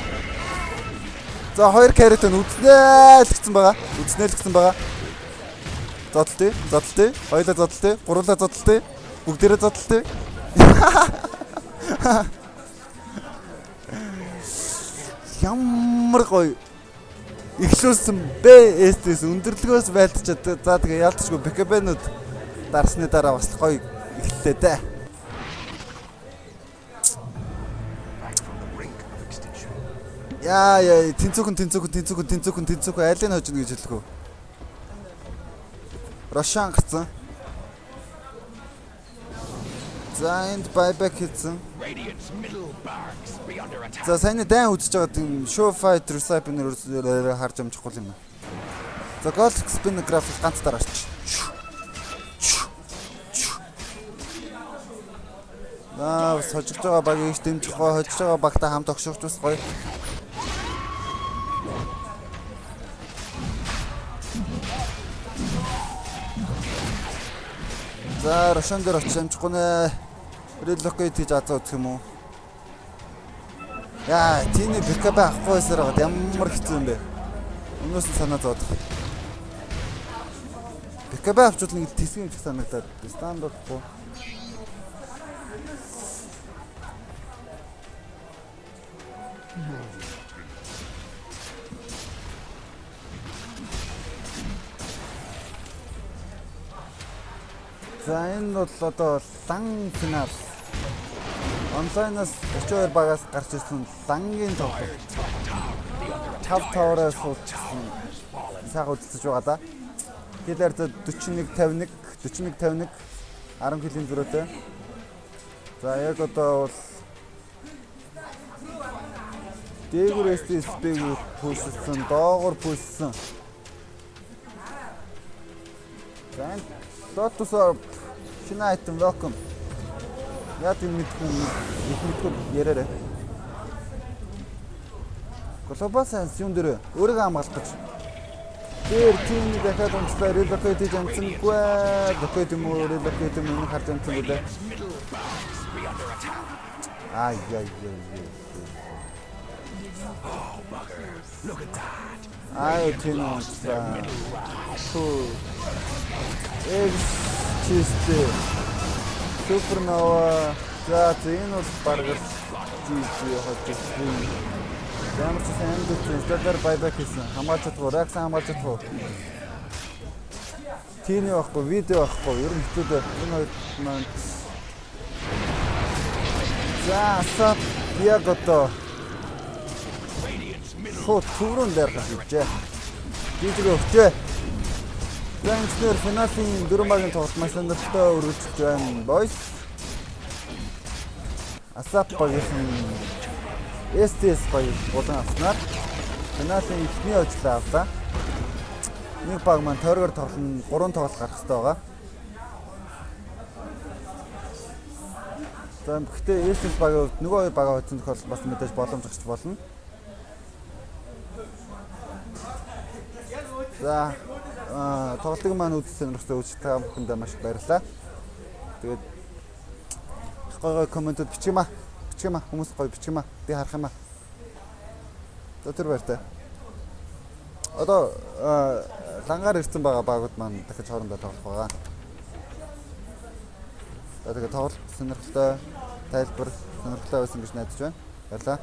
За 2 каритэн үзнээ л гэсэн байгаа. Зодтолтой. Хоёулаа зодтолтой. Гурлаа зодтолтой. Бүгдээрээ зодтолтой. Ямар гоё. Ихлүүлсэн БС-с өндөрлөгөөс байлтчаад за тэгээ ялтчгүй БКБ-нууд дарсны дараа бас гоё эхэллээ дээ. Яа тэнцүүхэн айлын хожно гэж хэлэхүү. Рошан гарцсан. За энд байбек хийсэн. За сайн дан үзэж байгаа тийм show fight recycler харж амжихгүй юм. За gold spin graphic ганц дараач. Сожигч байгаа багийг дэмжих гоо хожиж байгаа багтаа хамт огшоогч бас гоё. За Рошан дээр очиж амжихгүй нэ. Relocate хийж азаа үзэх юм уу? Яа, тины БКБ авахгүй байсаар байгаа ямар хэцүү юм бэ? Өнөөс нь санаа зовох. БКБ авчвал нэг тэсгэн их санагдаад стандарт болохгүй. За энэ бол одоо лан финал. Онлайнаас 32 багаас гарч ирсэн лангийн тоглолт. 5 тавраас суулцсан. Сайхан үзэж байгаа да. Хэлээр 41-51 10 килийн зөрөөтэй. За яг одоо бол дээгүүр SSB-г пүшсэн, доогуур пүшсэн. За Lotus Orb шинэ item welcome. Яа тийм мэдгүй яраарэ. Глобал сайенс юм дээр өөрийгөө хамгаалах гэж. Тэр тийм дахиад онцлоо relocate хийж амцсангүй. Relocate юм уу харж амцсан гэдэг. Ай. Look at that. Ай тийм онцлоо. Чистэй супернова за энэ бол бараг жишээ хатсан. Ямар ч сайн дүүцэн стадаар байбак хийсэн. Хамгаалж чадгүй, ракс хамгаалж чадгүй. Тины байхгүй, видео байхгүй. Ер нь хэцүү энэ хоёр маань. За, сап яг одоо хот түрүүн дээр хажижээ. Дижиг өгчээ. Гэнчнэр финалийн 4 багийн тоглолт маш сонирхолтой өргөжлөж байна. Boys. Асап багийн STS гоё болон авснаар финалийн эхний ажлаа авлаа. Нэг баг маань тойргоор тоглоно 3 тоглолт гарах хэрэгтэй байгаа. За гэхдээ STS багийн хувьд нөгөө хоёр багаа хоцсон тохиолдол бас мэдээж боломж гарч болно. За тоглолтыг маань үзсэн сонирхсан үзэгчтэй бүхэндээ маш их баярлалаа. Тэгээд гоё комментод бичгиймээ. Хүмүүс гоё бичгиймээ. Би харах юм аа. Тэр баяртай. Одоо лангаар ирсэн байгаа багууд маань дахиж хоорондоо тоглох байгаа. Тэгээд тоглолт сонирхолтой тайлбар сонирхолтой байсан гэж найдаж байна. Баярлалаа.